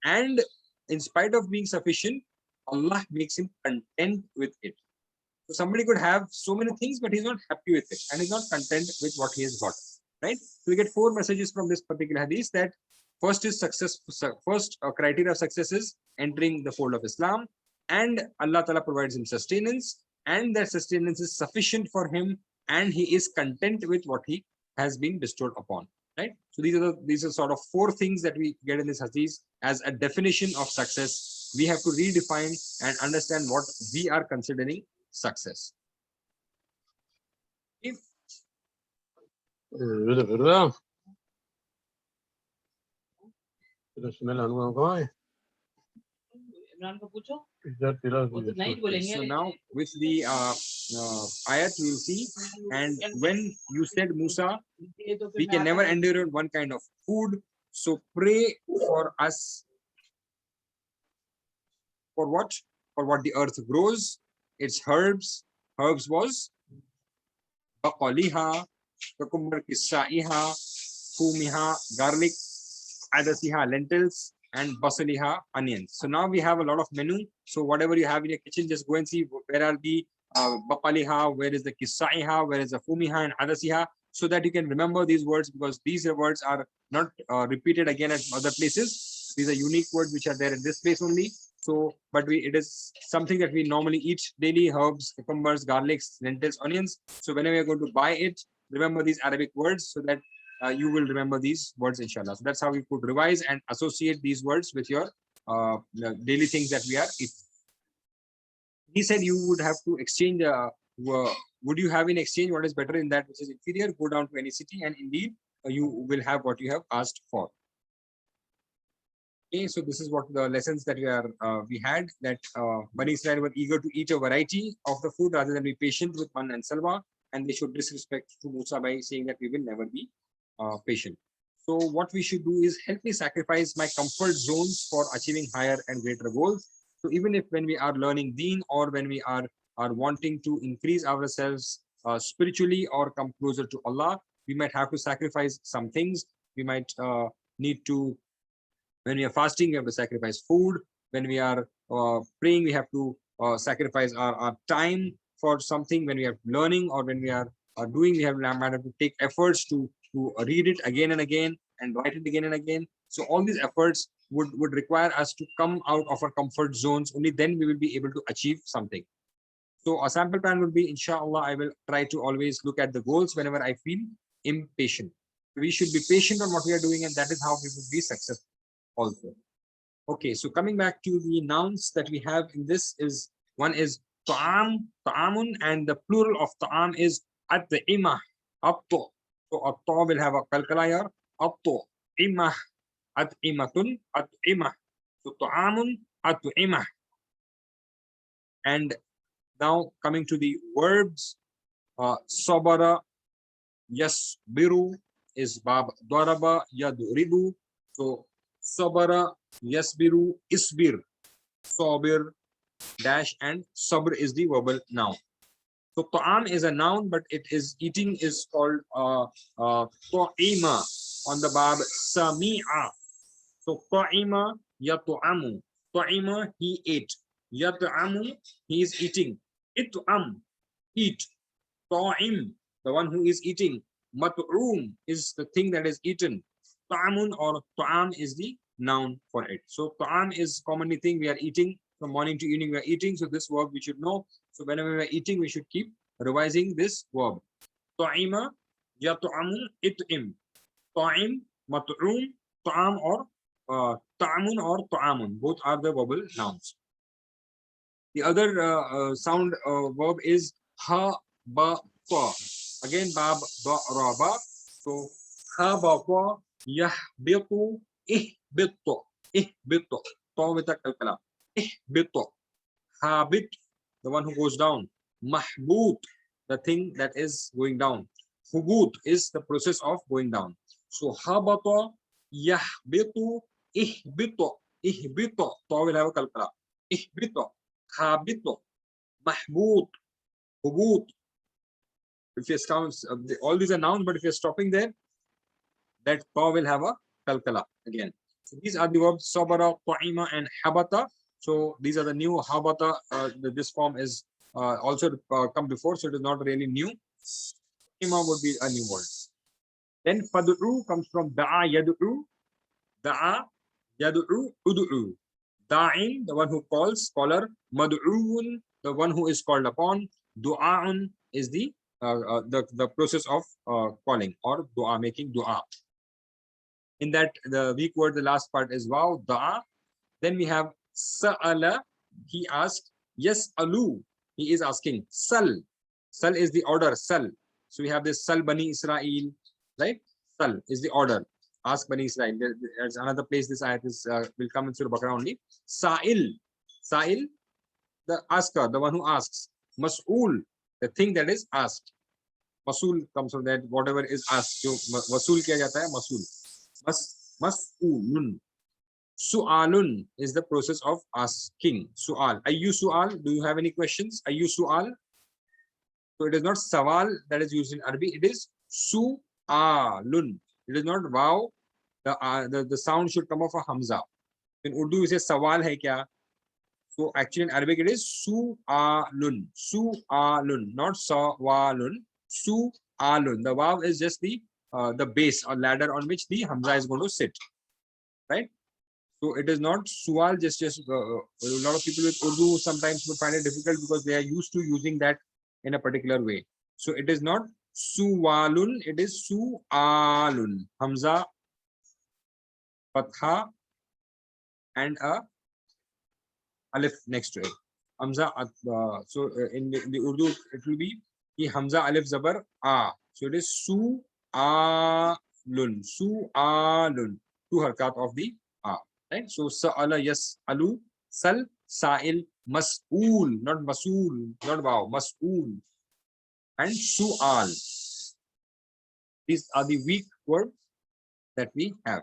And in spite of being sufficient, Allah makes him content with it. So somebody could have so many things, but he's not happy with it, and he's not content with what he has got. Right? So we get 4 messages from this particular hadith. That first is success. First criteria of success is entering the fold of Islam, and Allah Ta'ala provides him sustenance, and that sustenance is sufficient for him, and he is content with what he has been bestowed upon. Right? So these are sort of 4 things that we get in this hadith as a definition of success. We have to redefine and understand what we are considering success. If so now with the ayat we will see, and when you said, Musa, we can never endure on one kind of food, so pray for us. For what? For what the earth grows, its herbs. Herbs was baqaliha, cucumber kisaiha, fumiha, garlic, adasiha, lentils, and basaliha, onions. So now we have a lot of menu. So whatever you have in your kitchen, just go and see where are the baqaliha, where is the kisaiha, where is the fumiha and adasiha, so that you can remember these words, because these words are not repeated again at other places. These are unique words which are there in this place only. So, but it is something that we normally eat daily: herbs, cucumbers, garlics, lentils, onions. So whenever you're going to buy it, remember these Arabic words, so that you will remember these words, inshallah. So that's how we could revise and associate these words with your daily things that we are eating. He said you would have to exchange. Would you have in exchange what is better in that which is inferior? Go down to any city, and indeed you will have what you have asked for. Okay, so this is what the lessons that we had, that Bani Israel were eager to eat a variety of the food rather than be patient with man and salwa, and they should disrespect to Musa by saying that we will never be patient. So what we should do is help me sacrifice my comfort zones for achieving higher and greater goals. So even if when we are learning deen, or when we are wanting to increase ourselves spiritually or come closer to Allah, we might have to sacrifice some things. We might need to, when we are fasting, we have to sacrifice food. When we are praying, we have to sacrifice our time for something. When we are learning, or when we are doing, we have to take efforts to read it again and again and write it again and again. So all these efforts would require us to come out of our comfort zones. Only then we will be able to achieve something. So a sample plan would be, inshallah, I will try to always look at the goals whenever I feel impatient. We should be patient on what we are doing, and that is how we will be successful also. Okay, so coming back to the nouns that we have in this, is one is ta'am, ta'amun, and the plural of ta'am is at-ta'imah, Atto. So atto will have a kalkala here. Atto. Imah. At'imatun. At'imah. So ta'amun. At'imah. And now coming to the verbs, sabara, yasbiru is bab daraba yadribu. So sabara, yasbiru, isbir, sabir, dash, and sabr is the verbal noun. So ta'am is a noun, but it is eating is called ta'ima on the bab sami'a. So ta'ima yat'amu. Ta'ima, he ate. Yat'amu, he is eating. It'am, eat. Ta'im, the one who is eating. Mat'um is the thing that is eaten. Ta'amun or ta'am is the noun for it. So ta'am is commonly thing we are eating from morning to evening. We are eating. So this verb we should know. So whenever we are eating, we should keep revising this verb. Ta'ima, yat'amu, it'im. Ta'im, mat'um, ta'am or ta'amun or ta'amun. Both are the verbal nouns. The other sound verb is ha, ba, fa. Again, bab, ba, ra, ba. So, ha, ba, fa, yahbitu, ihbitu, ihbitu. Ta with a kalkala. Ihbitu. Habit, the one who goes down. Mahbut, the thing that is going down. Hubut is the process of going down. So, habata, yahbitu, ihbitu, ihbitu. Ta will have a kalkala. Ihbitu. Habito, mahbut, hubut. If you count, all these are nouns, but if you're stopping there, that ta will have a kalkala again. So these are the verbs sabara, ta'ima, and habata. So these are the new habata. This form is also come before, so it is not really new. Ta'ima would be a new word. Then fad'u comes from da'a yad'u, da'a yad'u, ud'u. Da'in, the one who calls, caller. Mad'uun, the one who is called upon. Du'a'un is the process of calling or du'a, making du'a. In that, the weak word, the last part is waw, da'a. Then we have sa'ala, he asked. Yes, alu, he is asking. Sal, sal is the order, sal. So we have this sal bani Israel, right? Sal is the order. Ask Bani Israel. There's another place this ayat is will come in Surah Baqarah only. Sa'il, Sa'il, the asker, the one who asks. Mas'ul, the thing that is asked. Masul comes from that, whatever is asked. So masul kiya jata hai, masul. Mas'ulun. Su'alun is the process of asking. Su'al. Ayyu su'al? Do you have any questions? Ayyu su'al? So it is not sawal that is used in Arabic. It is su'alun. It is not wow. The sound should come off a hamza. In Urdu, we say sawal hai kya? So actually in Arabic it is su'alun. Su'alun, not sawalun. Su'alun. The waw is just the base or ladder on which the hamza is going to sit. Right? So it is not su'al, just a lot of people with Urdu sometimes would find it difficult because they are used to using that in a particular way. So it is not su'alun, it is su'alun. Hamza, fatha, and a alif next to it. Hamza, in the Urdu, it will be ki hamza alif zabar a. So it is su'alun, su'alun. Two harkat of the a. Right? So sa'ala, yes, alu, sal, sa'il, mas'ul, not masul, not wow, mas'ul, and su'al. These are the weak words that we have.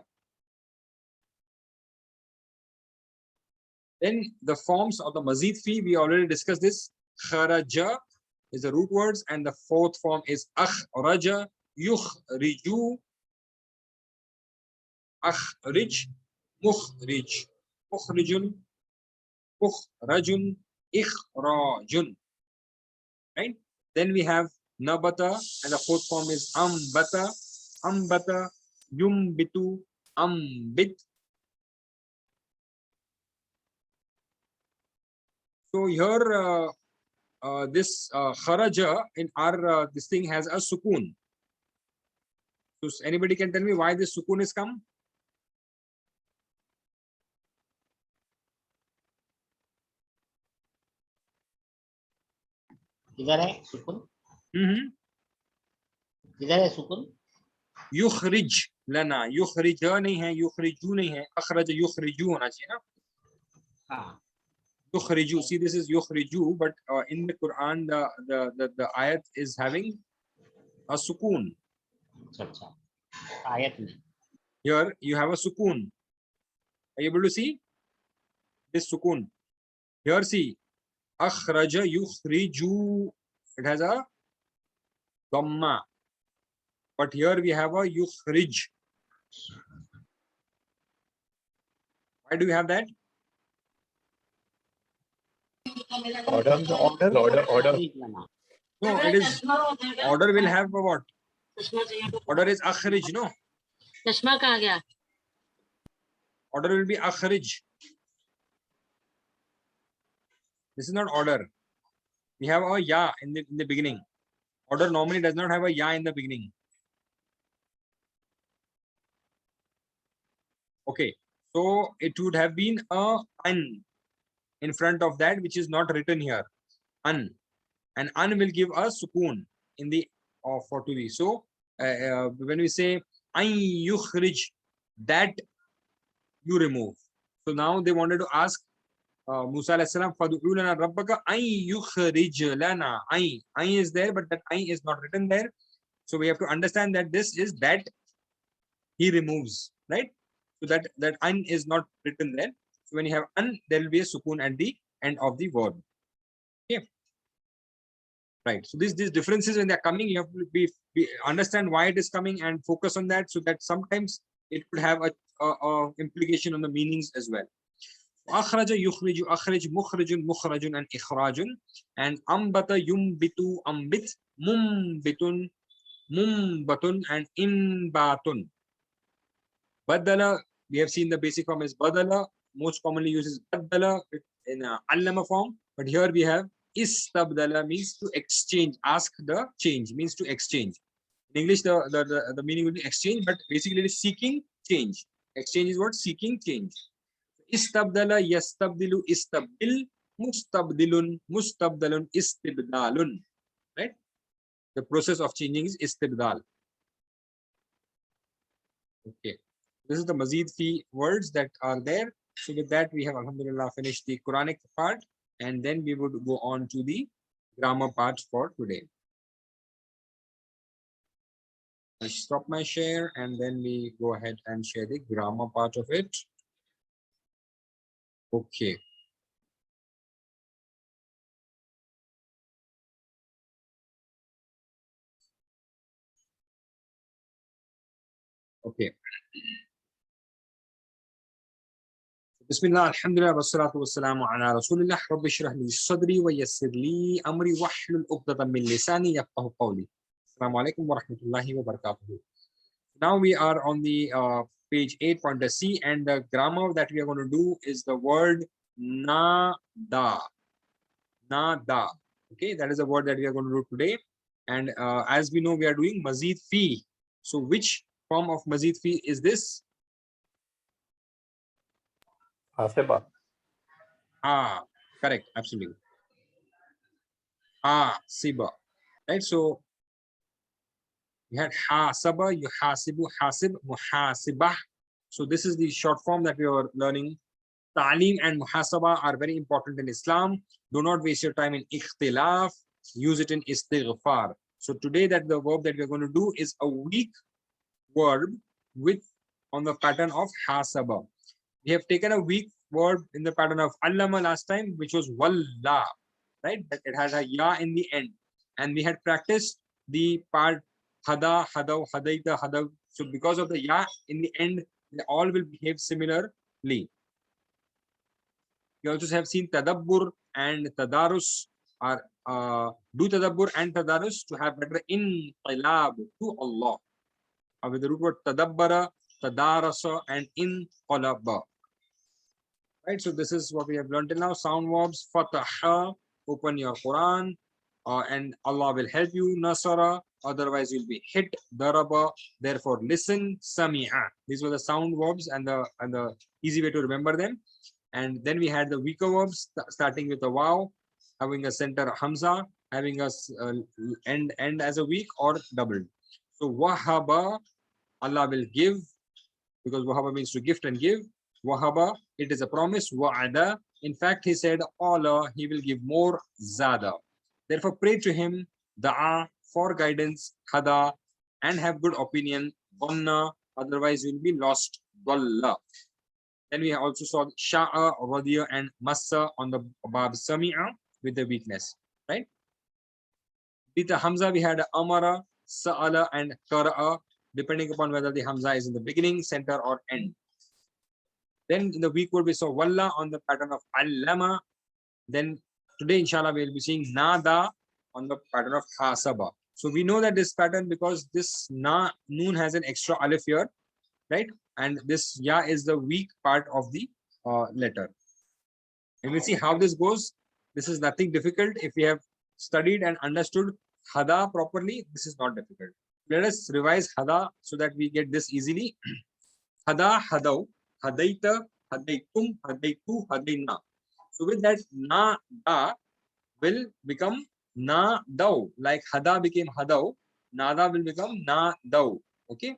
Then the forms of the mazid fi, we already discussed this. Kharaja is the root words, and the fourth form is akhraja, yukhriju, akhrij, mukhrij, mukhrijun, mukhrajun, ikhrajun. Right? Then we have nabata, and the fourth form is ambata, ambata, yumbitu, ambit. So here, this kharaja in our this thing has a sukun. So anybody can tell me why this sukun is come? इधर है सुकून. किधर है सुकून? युखरिज लना, युखरिज नहीं है, युखरिजू नहीं है, अखरज युखरिजू होना चाहिए ना. हाँ. Yukhriju. See, this is yukhriju, but in the Quran, the ayat is having a sukoon. अच्छा अच्छा. आयत में. Here you have a sukoon. Are you able to see this sukoon? Here, see, akhraja yukhriju. It has a dhamma, but here we have a yukhrij. Why do we have that? Order. लना. No, it is order will have a what? Order is akhrij, no? चश्मा कहाँ गया? Order will be akhrij. This is not order. We have a ya in the beginning. Order normally does not have a ya in the beginning. Okay, so it would have been a an in front of that, which is not written here. An, and an will give us sukoon in the for to be. So when we say an yukhrij, that you remove. So now they wanted to ask Musa alayhi salam, fad'u lana rabbaka an yukhrij lana. An is there, but that an is not written there. So we have to understand that this is that he removes, right? So that an is not written there. So when you have an, there will be a sukoon at the end of the word. Okay. Right. So these differences when they're coming, you have to be understand why it is coming and focus on that, so that sometimes it could have a implication on the meanings as well. Akhraja yukhriju, akhrij, mukhrijun, mukhrajun, and ikhrajun, and ambata yumbitu, ambit, mumbitun, mumbatun, and imbatun. Badala, we have seen the basic form is badala, most commonly uses badala in allama form, but here we have istabdala, means to exchange, ask the change, means to exchange. In English, the meaning will be exchange, but basically it is seeking change. Exchange is what? Seeking change. Istabdala, yastabdilu, istabdil, mustabdilun, mustabdalun, istibdalun. Right? The process of changing is istibdal. Okay. This is the Mazid fi words that are there. So with that, we have alhamdulillah finished the Quranic part, and then we would go on to the grammar part for today. I stop my share and then we go ahead and share the grammar part of it. Okay. Okay. Bismillah, alhamdulillah, wassalatu wassalamu ala rasulillah, rabbi shrah li sadri wa yassir li amri wahlul uqdatan min lisani yafqahu qawli. Assalamu alaikum wa rahmatullahi wa barakatuh. Now we are on the page 8.c, and the grammar that we are going to do is the word nada. Nada. Okay, that is the word that we are going to do today. And as we know, we are doing mazid fi. So which form of mazid fi is this? Hasiba. Ah, correct, absolutely. Siba. Right, so we had hasaba, yuhasibu, hasib, muhasibah. So this is the short form that we are learning. Ta'lim and muhasaba are very important in Islam. Do not waste your time in ikhtilaf. Use it in istighfar. So today that the verb that we're going to do is a weak verb with on the pattern of hasaba. We have taken a weak word in the pattern of allama last time, which was walla, right? That it has a ya in the end. And we had practiced the part hada, hadaw, hadaita, hadaw. So because of the ya in the end, they all will behave similarly. We also have seen tadabbur and tadarus are do tadabbur and tadarus to have better inqilab to Allah. With the root word tadabbara, tadarasa, and inqalaba. Right, so this is what we have learned till now. Sound verbs: fataha, open your Quran, and Allah will help you. Nasara, otherwise you'll be hit. Daraba, therefore listen. Sami'a. These were the sound verbs and the easy way to remember them. And then we had the weaker verbs starting with a waw, having a center hamza, having a end as a weak or doubled. So wahaba, Allah will give, because wahaba means to gift and give. Wahaba, it is a promise. Wa'ada, in fact, he said, Allah, he will give more. Zada. Therefore, pray to him, da'a, for guidance, hada, and have good opinion, dhanna, otherwise you will be lost, dhalla. Then we also saw sha'a, radiya, and massa on the bab sami'a with the weakness, right? With the hamza, we had amara, sa'ala, and qara'a, depending upon whether the hamza is in the beginning, center, or end. Then in the weak word, we saw walla on the pattern of allama. Then today, inshallah, we will be seeing nada on the pattern of hasaba. So we know that this pattern because this noon has an extra alif here, right? And this ya is the weak part of the letter. And we'll see how this goes. This is nothing difficult. If we have studied and understood hada properly, this is not difficult. Let us revise hada so that we get this easily. Hada, hadau, hadaita, hadaitum, hadaitu, hadaina. So with that, na da will become na dau. Like hada became hadau, nada will become na dau. Okay.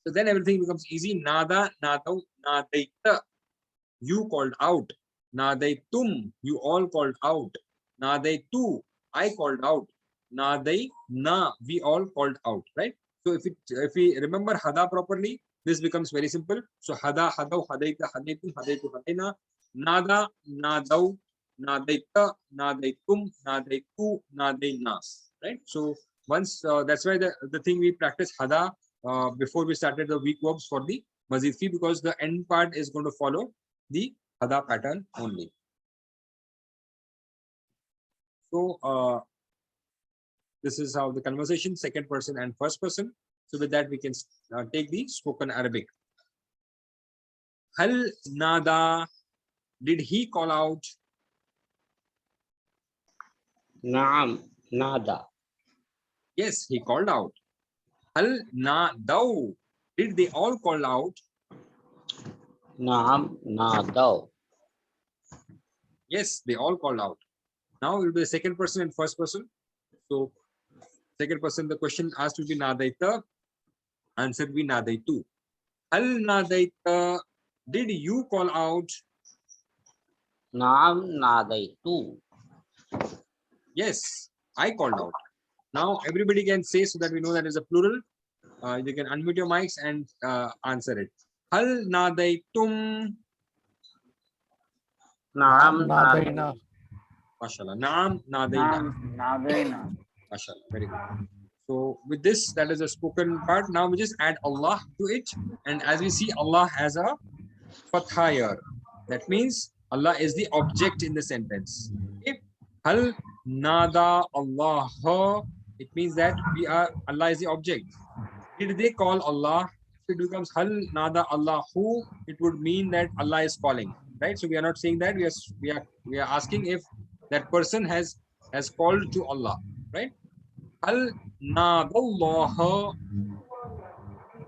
So then everything becomes easy. Nada, nadau, nadaita. You called out. Nadaitum, you all called out. Nadaitu, I called out. Nadai, na, we all called out. Right. So if we remember hada properly, this becomes very simple. So hada, hadau, hadaita, hadaitum, hadaitu, hadaina. Nada, nadau, nadaita, nadaitum, nadaitu, nadaina. Right. So once that's why the thing we practice hada before we started the weak verbs for the mazid fi, because the end part is going to follow the hada pattern only. So this is how the conversation, second person and first person. So with that we can take the spoken Arabic. Hal nada, did he call out? Naam, nada. Yes, he called out. Hal nadau, did they all call out? Naam, nadau. Yes, they all called out. Now it will be the second person and first person. So second person, the question asked will be nadaita, answer will be nadaitu. Hal nadaita, did you call out? Naam, nadaitu. Yes, I called out. Now everybody can say so that we know that is a plural. You can unmute your mics and answer it. Hal nadaitum. Naam, Nadaina. Mashallah. Naam nadaina. Nadaina. Mashallah. Very good. So with this, that is a spoken part. Now we just add Allah to it. And as we see, Allah has a fatha here. That means Allah is the object in the sentence. Okay? Hal nada Allah. It means that Allah is the object. Did they call Allah? If it becomes hal nada Allahu, it would mean that Allah is calling. Right? So we are not saying that. We are asking if that person has called to Allah. Right? Hal nadallaha.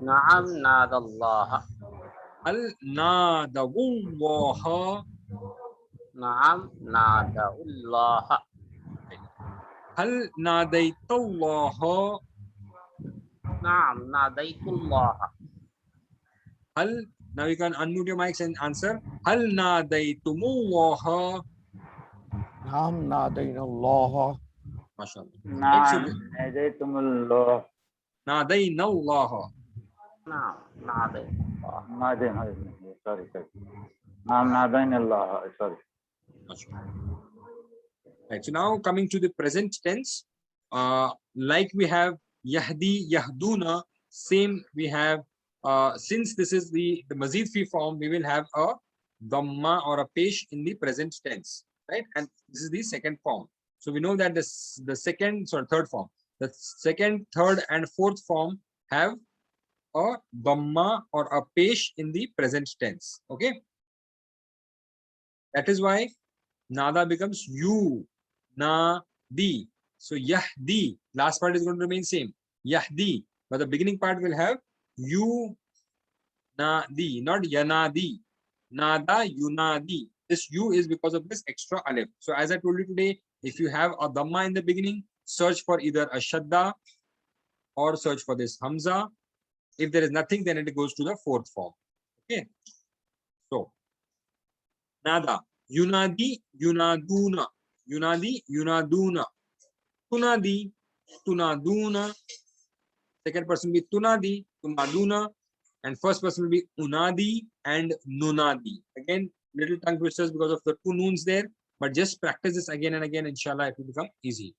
Naam, nadallaha. Hal nadawallaha. Naam, nadaullaha. Hal nadaitallaha. Naam, nadaitullaha. Hal, now you can unmute your mics and answer. Hal nadaitumullaha. Nam Nadaina Allah. MashaAllah. Naam, nadaitumullah. Nadainallaha. Naam, nadaillaha. Nadain, sorry. Naam, nadainallah, sorry. Right. So now coming to the present tense, like we have Yahdi, Yahduna, same we have, since this is the mazid fi form, we will have a dhamma or a pesh in the present tense, right? And this is the second form. So we know that the third form. The second, third, and fourth form have a dhamma or a pesh in the present tense. Okay. That is why nada becomes you, na, di. So yahdi, last part is going to remain same. Yahdi, but the beginning part will have you, na, di, not yanadi. Nada, yunadi. This you is because of this extra alif. So as I told you today, if you have a dhamma in the beginning, search for either a shadda or search for this hamza. If there is nothing, then it goes to the fourth form. Okay. So nada, yunadi, yunaduna, yunadi, yunaduna, tunadi, tunaduna. Second person will be tunadi, tunaduna, and first person will be unadi and nunadi. Again, little tongue twisters because of the two noons there, but just practice this again and again. Inshallah, it will become easy.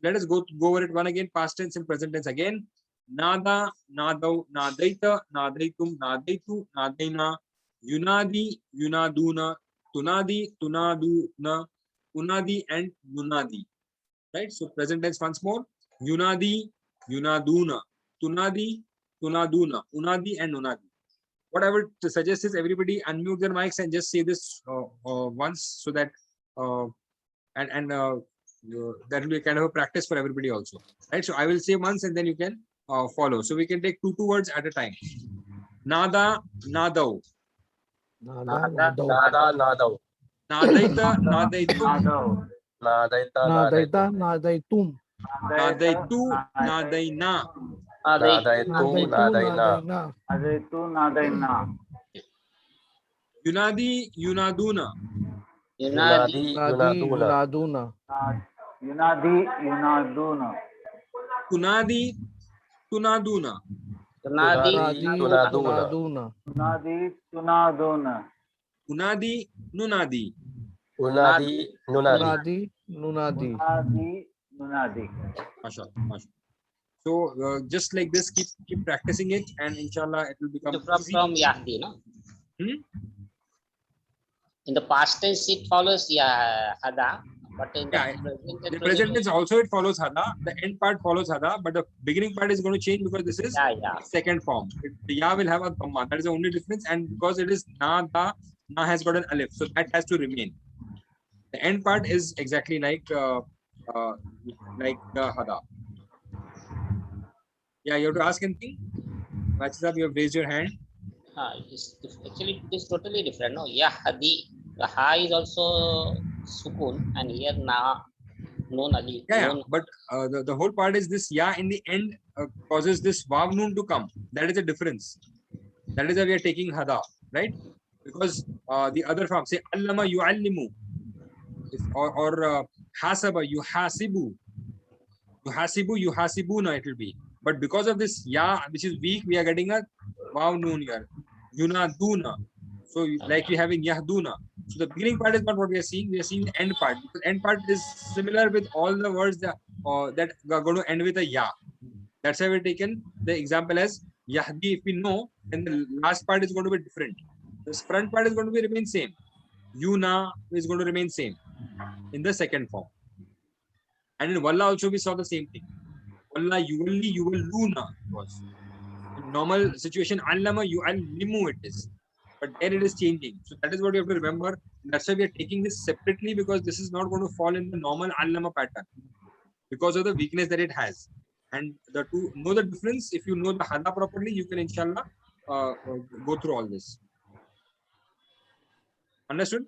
Let us go over it one again. Past tense and present tense again. Nada, nadau, nadaita, nadaitum, nadaitu, nadaina, yunadi, yunaduna, tunadi, tunaduna, unadi, and nunadi. Right? So present tense once more. Yunadi, yunaduna, tunadi, tunaduna, unadi, and nunadi. What I would suggest is everybody unmute their mics and just say this once, so that that will be kind of a practice for everybody also. Right? So I will say once and then you can follow. So we can take two words at a time. Nada, nadau. Nada, Nada, nadau. Nada, nadau. Nadaita, nadaitum. Nado. Nadaita, Nadaita, nadaitum. nadaitum. Nadaitu, nadaina. Nadaitu, Nadaitu, nadaina. nadaina. Adaitu nadaina. Yunadi, yunaduna. Yunadi, Yunadi, Nadi, yunaduna. yunaduna. Yunadi, yunaduna. Tunadi, tunaduna. Tunadi, Nadi, tunaduna. tunaduna. Yunadi, tunaduna. Unadi, nunadi. Unadi, nunadi. Nadi, nunadi. Yunadi, nunadi. Mashallah, mashallah. So just like this, keep practicing it, and inshallah it will become easy. from Yahdi, no? Hmm? In the past tense, it follows Hada, but in Yeah, the The present tense also it follows hada. The end part follows hada, but the beginning part is going to change because this is yeah. second form. The ya will have a dhamma. That is the only difference, and because it is na, da, na has got an alif, so that has to remain. The end part is exactly like the hada. Yeah, you have to ask anything. Rachita, you have raised your hand. Actually, it is totally different. No, Yahdi. The ha is also sukun, and here na, nun ali. Yeah, nun. but the whole part is this ya in the end causes this vav noon to come. That is the difference. That is why we are taking hada, right? Because the other form, say allama yu'allimu, or hasaba yuhasibu, yuhasibuna, it will be. But because of this ya, which is weak, we are getting a vav noon here. Yunaduna. So like we having yahduna. So the beginning part is not what we are seeing. We are seeing the end part. Because end part is similar with all the words that are going to end with a ya. That's why we've taken the example as yahdi. If we know, then the last part is going to be different. This front part is going to remain same. Yuna is going to remain same in the second form. And in walla also we saw the same thing. Walla yuwalli yuwalluna was. In normal situation, allama yu'allimu it is. But there it is changing. So that is what you have to remember. That's why we are taking this separately, because this is not going to fall in the normal allama pattern because of the weakness that it has. And the two know the difference. If you know the hada properly, you can inshallah go through all this. Understood?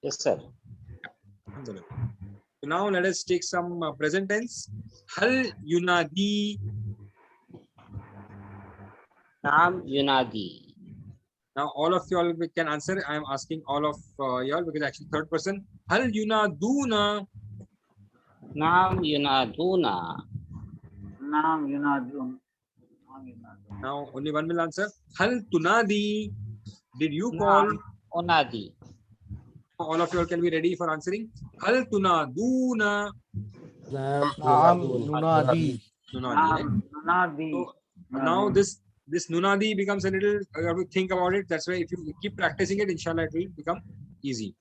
Yes, sir. So now let us take some present tense. Hal yunadi. Naam yunadi. Now all of you all can answer. I am asking all of y'all because actually third person. Hal yunaduna. Naam yunaduna. Naam yunadun. Now only one will answer. Hal tunadi. Did you call? Naam unadi. All of you all can be ready for answering. Hal tunaduna. Naam, nunadi. Nunadi, right? Nunadi. So now this nunadi becomes a little, you have to think about it. That's why if you keep practicing it, inshallah, it will become easy.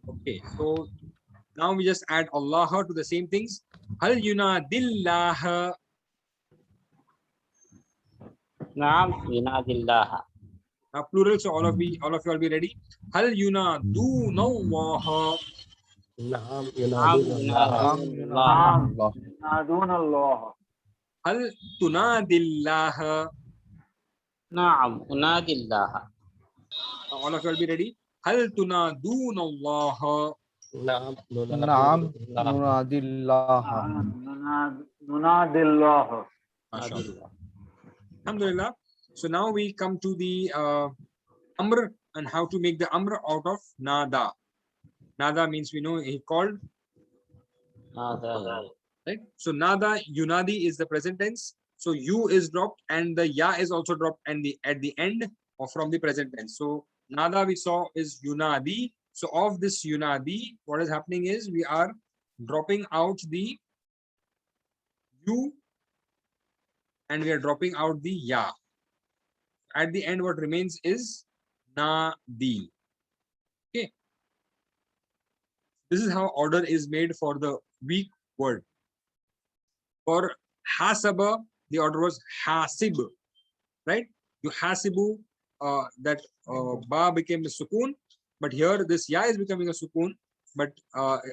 Okay, so now we just add Allah to the same things. Hal yunadillah. Naam yunadillah. Now plural, so all of you all be ready. Hal yunadunallaha. Naam, Naam yunaduna. yunadillah. Yunadun Allah. Hal tunadillah. Naam unadillah. All of you all be ready. Hal tunadunallaha. Naam, Naam nunadillah. Nunadillah. MashaAllah. Alhamdulillah. So now we come to the Amr and how to make the Amr out of Nada. Nada means we know he called, right? So Nada, Yunadi is the present tense. So U is dropped and the Ya is also dropped and at the end or from the present tense. So Nada we saw is Yunadi. So of this Yunadi, what is happening is we are dropping out the U and we are dropping out the Ya. At the end, what remains is Nadi. Okay. This is how order is made for the weak word. For Hasaba, the order was Hasib, right? You Hasibu, that Ba became a Sukun, but here this Ya is becoming a Sukun, but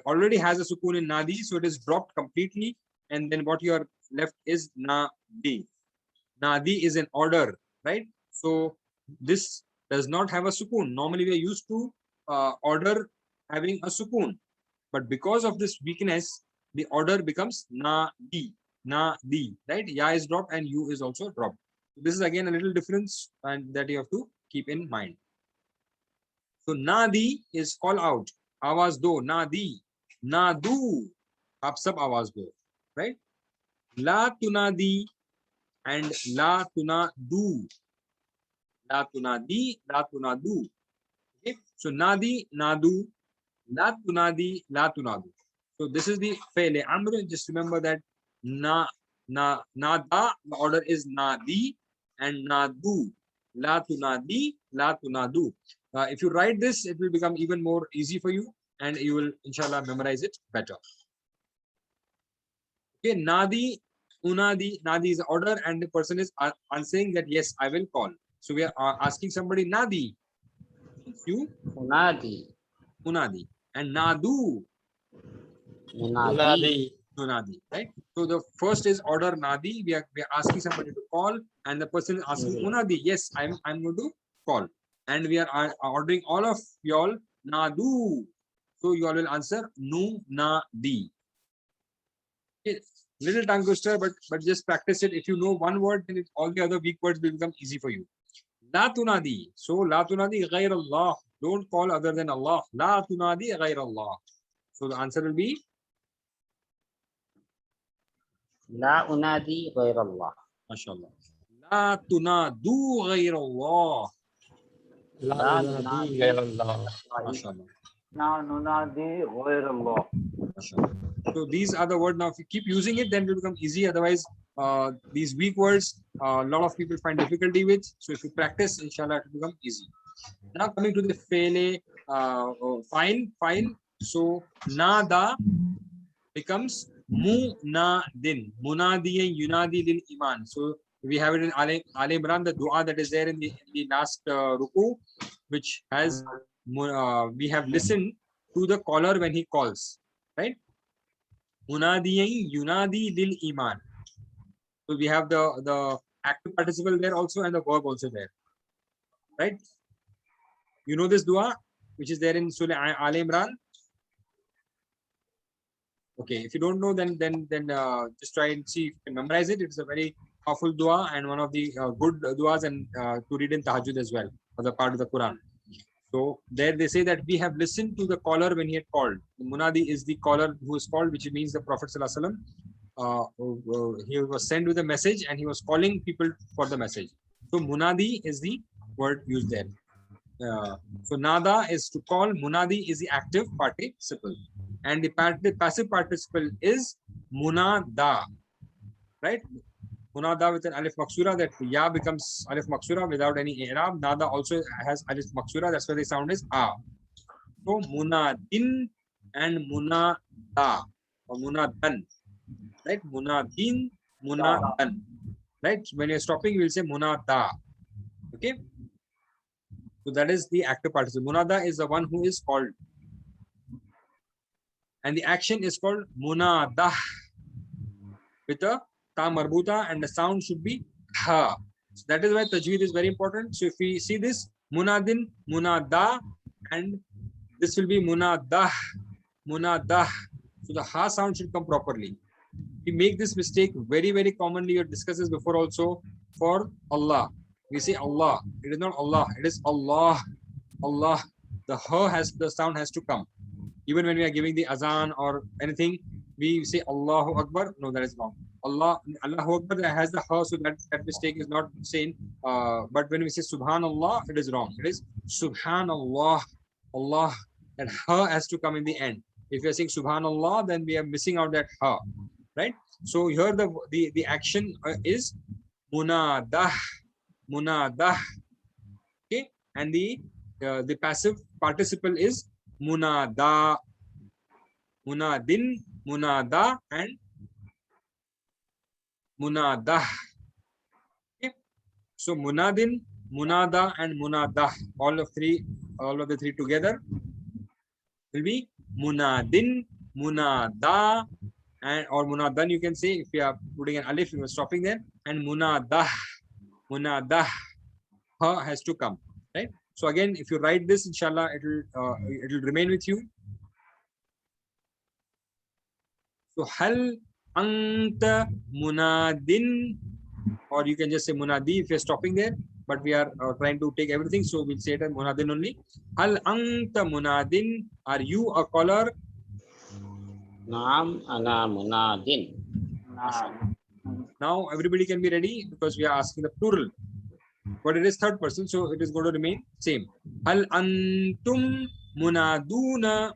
already has a Sukun in Nadi, so it is dropped completely, and then what you are left is Nadi. Nadi is an order, right? So this does not have a Sukun. Normally we are used to order having a Sukun, but because of this weakness, the order becomes Nadi. Nadi, right? Ya is dropped and U is also dropped. This is again a little difference and that you have to keep in mind. So Nadi is call out. Awaz do, Nadi. Nadu. Aap sab awaz do, right? La tunadi and la tunadu. La tunadi, la tunadu. Okay. So Nadi, Nadu, la tunadi, la tunadu. So this is the Fa'il Amr. Just remember that Nada, the order is Nadi and Nadu. La tunadi, la tunadu. If you write this, it will become even more easy for you and you will, inshallah, memorize it better. Okay, Nadi, Unadi, Nadi is the order and the person is answering that, yes, I will call. So we are asking somebody, Nadi. You? Unadi. Unadi. And Nadu. Munadi. Nadi, right? So the first is order Nadi. We are asking somebody to call, and the person is asking Unadi. Yes, I'm going to call, and we are ordering all of y'all Nadu. So you all will answer Nu Nadi. Okay. Little tongue twister, but just practice it. If you know one word, then all the other weak words will become easy for you. La tunadi. So la tunadi ghayr Allah. Don't call other than Allah. La tunadi ghayr Allah. So the answer will be La unadi ghayr Allah. MashaAllah. La tunadu ghayr Allah. La nadi ghayr Allah. MashaAllah. Na nunadi ghayrallah. So these are the words. Now, if you keep using it, then it will become easy. Otherwise, these weak words, a lot of people find difficulty with. So if you practice, inshallah, it will become easy. Now coming to the Fa'il, fine. So Nada becomes Munadin. Munadiyan Yunadi lil Iman. So we have it in Al Imran, the dua that is there in the last ruku, which has we have listened to the caller when he calls, right? Munadiyan Yunadi lil Iman. So we have the active participle there also and the verb also there, right? You know this dua, which is there in Surah Al Imran. Okay, if you don't know, then just try and see if you can memorize it. It's a very powerful dua and one of the good duas and to read in Tahajjud as well, for the part of the Quran. So there they say that we have listened to the caller when he had called. The Munadi is the caller who is called, which means the Prophet ﷺ. He was sent with a message and he was calling people for the message. So Munadi is the word used there. So Nada is to call, Munadi is the active participle. And the passive participle is Munada, right? Munada with an alif maksura, that ya becomes alif maksura without any i'rab. Nada also has alif maksura, that's why the sound is a. So Munadin and Munada or Munadan, right? Munadin, Munadan, right? When you're stopping, you will say Munada. Okay. So that is the active participle. Munada is the one who is called. And the action is called Munadah with a ta marbuta, and the sound should be ha. So that is why tajweed is very important. So if we see this, Munadin, Munada, and this will be Munadah. munadah. So the ha sound should come properly. We make this mistake very, very commonly. We discussed this before also for Allah. We say Allah. It is not Allah. It is Allah. Allah. The ha has, the sound has to come. Even when we are giving the azan or anything, we say Allahu Akbar. No, that is wrong. Allahu Akbar has the ha, so that mistake is not seen. But when we say Subhanallah, it is wrong. It is Subhanallah. Allah. That ha has to come in the end. If you are saying Subhanallah, then we are missing out that ha, right? So here the action is munadah, munadah, okay, and the passive participle is munada, munadin, munada, and munadah. Okay, so munadin, munada, and munadah, all of the three together will be munadin, munada, and or munadan, you can say if you are putting an alif, you are stopping there, and munadah, munadah, ha has to come, right? So again, if you write this, inshallah, it will remain with you. So hal anta munadin, or you can just say munadi if you are stopping there, but we are trying to take everything, so we'll say it as munadin only. Hal anta munadin, are you a caller? Naam ana munadin. Now everybody can be ready because we are asking the plural, but it is third person, so it is going to remain same. Hal antum munaduna.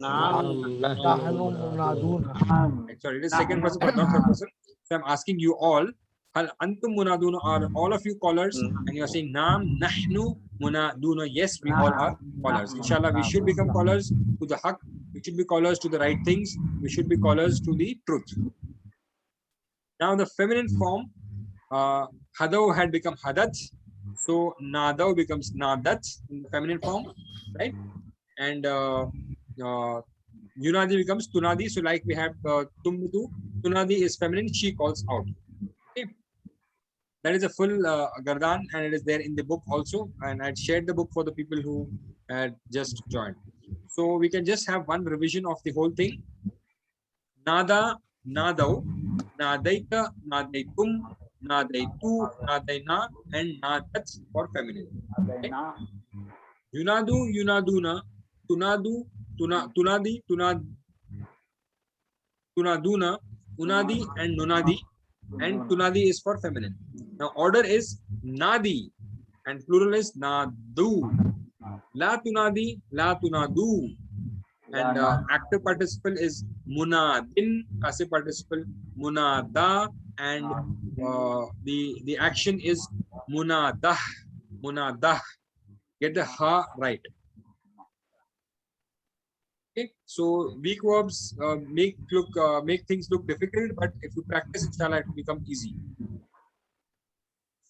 Naam. Nahnu munadun. Sorry, it is second person, but not third person. So I'm asking you all. Hal antum munaduna, are all of you callers? And you are saying naam, nahnu munaduna. Yes, we all are callers. Inshallah, we should become callers to the haqq. We should be callers to the right things. We should be callers to the truth. Now the feminine form, hadaw had become hadat. So nadaw becomes nadat in the feminine form, right? And yunadi becomes tunadi. So like we have tummutu, tunadi is feminine, she calls out. Okay. That is a full gardan, and it is there in the book also. And I shared the book for the people who had just joined. So we can just have one revision of the whole thing. Nada, nadau, nadaita, nadaitum, nadaitu, nadaina, and nadat for feminine. Okay. Yunadu, yunaduna, tunadu, tunadi, tunaduna, unadi, and nunadi, and tunadi is for feminine. Now order is nadi, and plural is nadu. La tunadi, la tunadu, and active participle is munadin, passive participle munada, and the action is munadah, munadah. Get the ha right. Okay, so weak verbs make things look difficult, but if you practice, inshallah, it will become easy.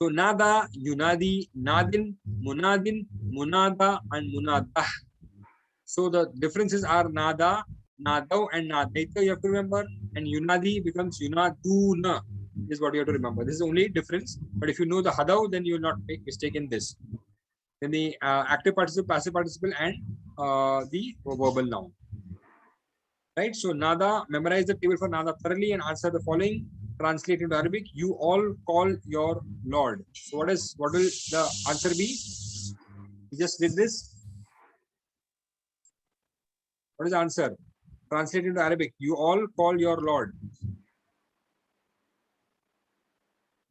So nada, yunadi, nadin, munadin, munada, and munadah. So the differences are nada, nadaw, and nadaita. You have to remember, and yunadi becomes yunaduna. Is what you have to remember. This is the only difference. But if you know the hadaw, then you will not make mistake in this. Then the active participle, passive participle, and the verbal noun. Right. So nada, memorize the table for nada thoroughly and answer the following. Translate into Arabic. You all call your Lord. So what will the answer be? We just did this. What is the answer? Translate into Arabic. You all call your Lord.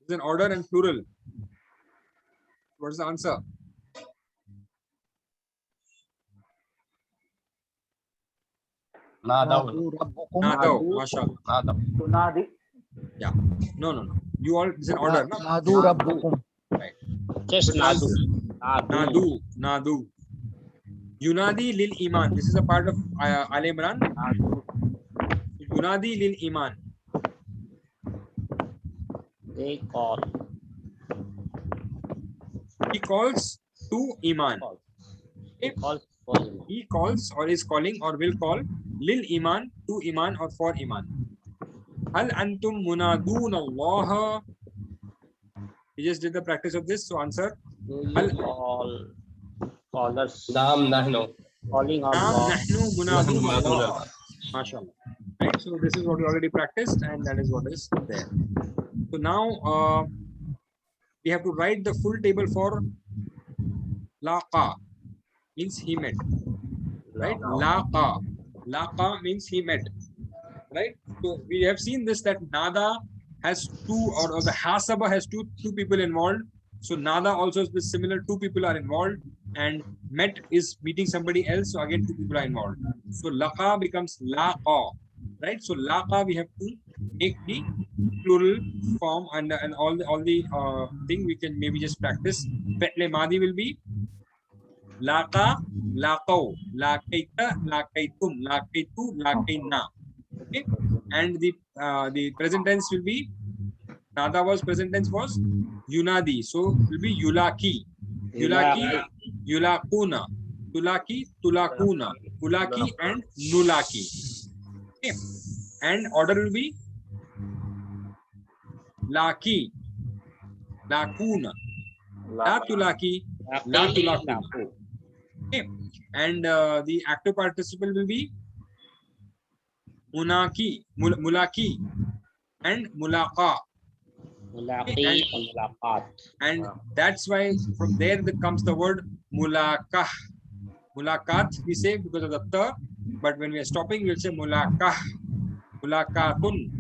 It's an order and plural. What is the answer? Nahnu rabbukum. Nadaw, mashallah. Tunadi. Yeah. No. You all, it's an order. No? Nahnu rabbukum. Right. Just nadu. Nadu. Yunadi lil iman. This is a part of Al Imran. Yunadi lil iman. They call. He calls to iman. They call for him. He calls or is calling or will call lil iman, to iman or for iman. Hal antum munadun Allah. We just did the practice of this. So answer. Do you call callers? Naam nahnu. calling Naam Allah. nahnu munadun Allah. MashaAllah. Right. So this is what we already practiced, and that is what is there. So now we have to write the full table for laqa, means he met. Right? Laqa means he met. Right? So we have seen this, that nada has two, or the hasaba has two people involved. So nada also is this similar, two people are involved, and met is meeting somebody else. So again, two people are involved. So laqa becomes laqa. Right? So laqa we have to make the plural form, and all the thing we can maybe just practice. Fi'l madi will be laqa, laqaw, laqaita, laqaitum, laqaitu, laqaina. Okay, and the present tense will be, nada was present tense was yunadi, so will be yulaki, yulakuna, tulaki, tulakuna, ulaki, and nulaki. Okay, and order will be laki, lakuna, la tulaki, la tulakuna. Okay, and the active participle will be munaki, mulaki, and mulaqa. Mulaqi and mulaqat. And that's why from there comes the word mulakah. Mulakat we say because of the ta, but when we are stopping we'll say mulakah, mulakatun,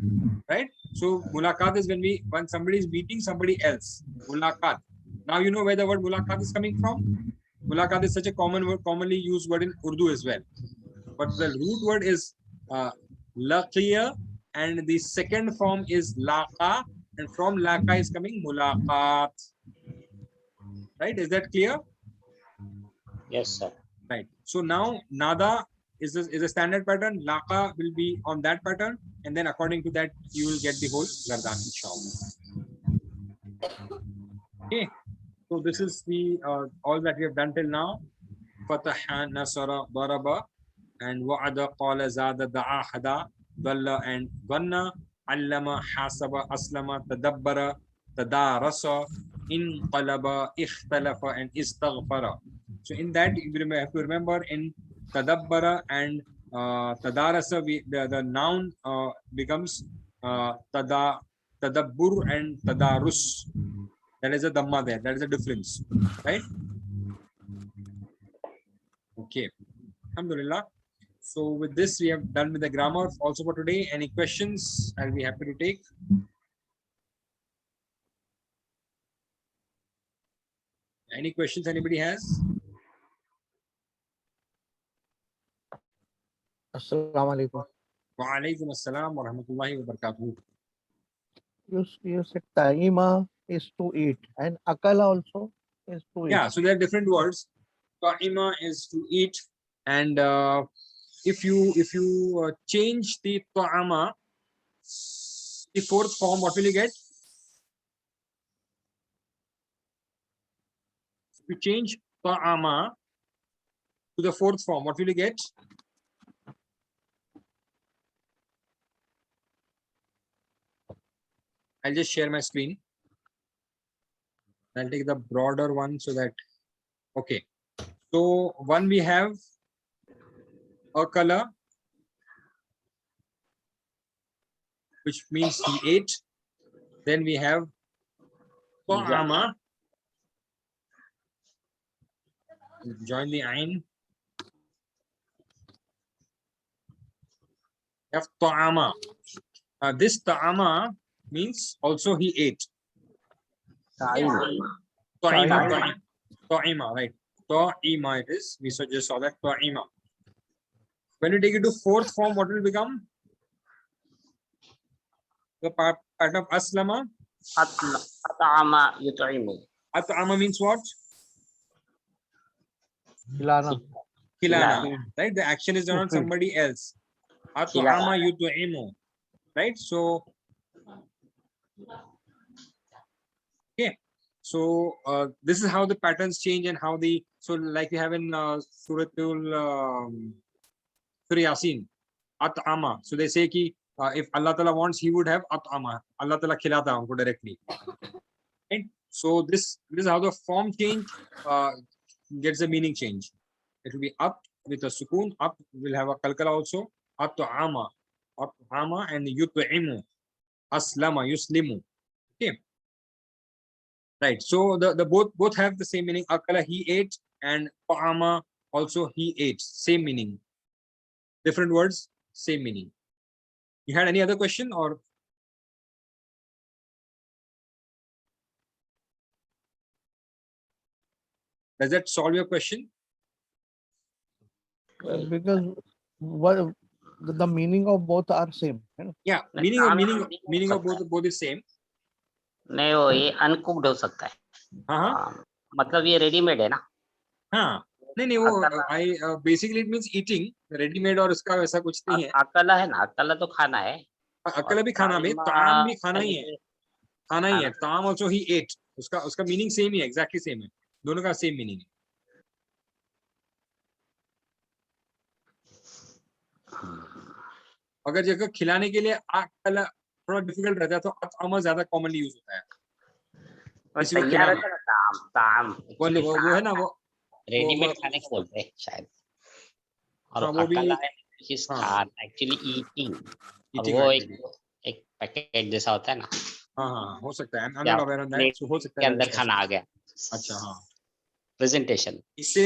right? So mulakat is when somebody is meeting somebody else. Mulakat. Now you know where the word mulakat is coming from. Mulakat is such a common word, commonly used word in Urdu as well. But the root word is laqiya, and the second form is laqa, and from laqa is coming mulaqat. Right? Is that clear? Yes, sir. Right. So now nada is a standard pattern. Laqa will be on that pattern, and then according to that you will get the whole gardan, inshallah. Okay. So this is the all that we have done till now. Fataha, nasara, daraba, and wa'ada, qala, zada, da'a, hada, dalla, and dhanna, allama, hasaba, aslama, tadabbara, tadarasa, inqalaba, ikhtalafa, and istaghfara. So in that you have to remember, in tadabbara and tadarasa, the noun becomes tadabbur and tadarus. That is a dhamma there. That is a difference, right? Okay. Alhamdulillah. So with this, we have done with the grammar also for today. Any questions? I'll be happy to take. Any questions anybody has? Assalamu alaikum. Wa alaikum assalam wa rahmatullahi wa barakatuh. You said ta'ima is to eat and akala also is to eat. Yeah, so there are different words. Ta'ima is to eat, and if you change the ta'ama, the fourth form, what will you get? If you change ta'ama to the fourth form, what will you get? I'll just share my screen. I'll take the broader one so that, okay. So one we have akala, which means he ate. Then we have ta'ama. Join the ain. We have ta'ama. This ta'ama means also he ate. Ta'ima, right? Ta'ima it is. We just saw that ta'ima. When you take it to fourth form, what will become? The part of aslama. At'ama yut'imu. At'ama means what? Khilana. Khilana, right? The action is done on somebody else. At'ama yut'imu, right? So, okay. So this is how the patterns change and how the, so like we have in Suratul Yasin, At'ama. So they say ki if Allah Ta'ala wants, he would have At'ama. Allah Ta'ala khilata humko directly. Right? So this is how the form change gets the meaning change. It will be at with a sukun. Up will have a kalkala also. At'ama, at'ama, and yut'imu, aslama, yuslimu. Okay, right. So the both have the same meaning. Akala, he ate, and ta'ama also he ate. Same meaning. Different words, same meaning. You had any other question or? Does that solve your question? Because what the meaning of both are same. है ना? Yeah, नहीं, meaning काम meaning of सकता है। both is same. नहीं, वो ये uncooked हो सकता है। हाँ मतलब ये रेडीमेड है ना। हाँ, नहीं वो अकला, I basically it means eating, readymade और उसका वैसा कुछ नहीं है। अकला है ना, अकला तो खाना है। अकला भी खाना में, ताम भी खाना ही है, खाना ही है। ताम also he ate, उसका मीनिंग सेम ही है, एग्जैक्टली सेम है, दोनों का सेम मीनिंग है। अगर जगह खिलाने के लिए अकला थोड़ा डिफिकल्ट रहता है तो अतअमा ज्यादा कॉमनली यूज होता है। किसी को तैयार खिलाना, रहता है ना, ताम वो है ना, वो रेडीमेड खाने को बोलते हैं शायद। और हाँ, वो भी अकला है जिस हाँ, खाना एक्चुअली ईटिंग, और eating वो actually। एक पैकेट जैसा होता है ना, हाँ, हो सकता है, I'm या not aware on that, plate so हो सकता के है अंदर ऐसा। खाना आ गया। अच्छा, हाँ, प्रेजेंटेशन। इससे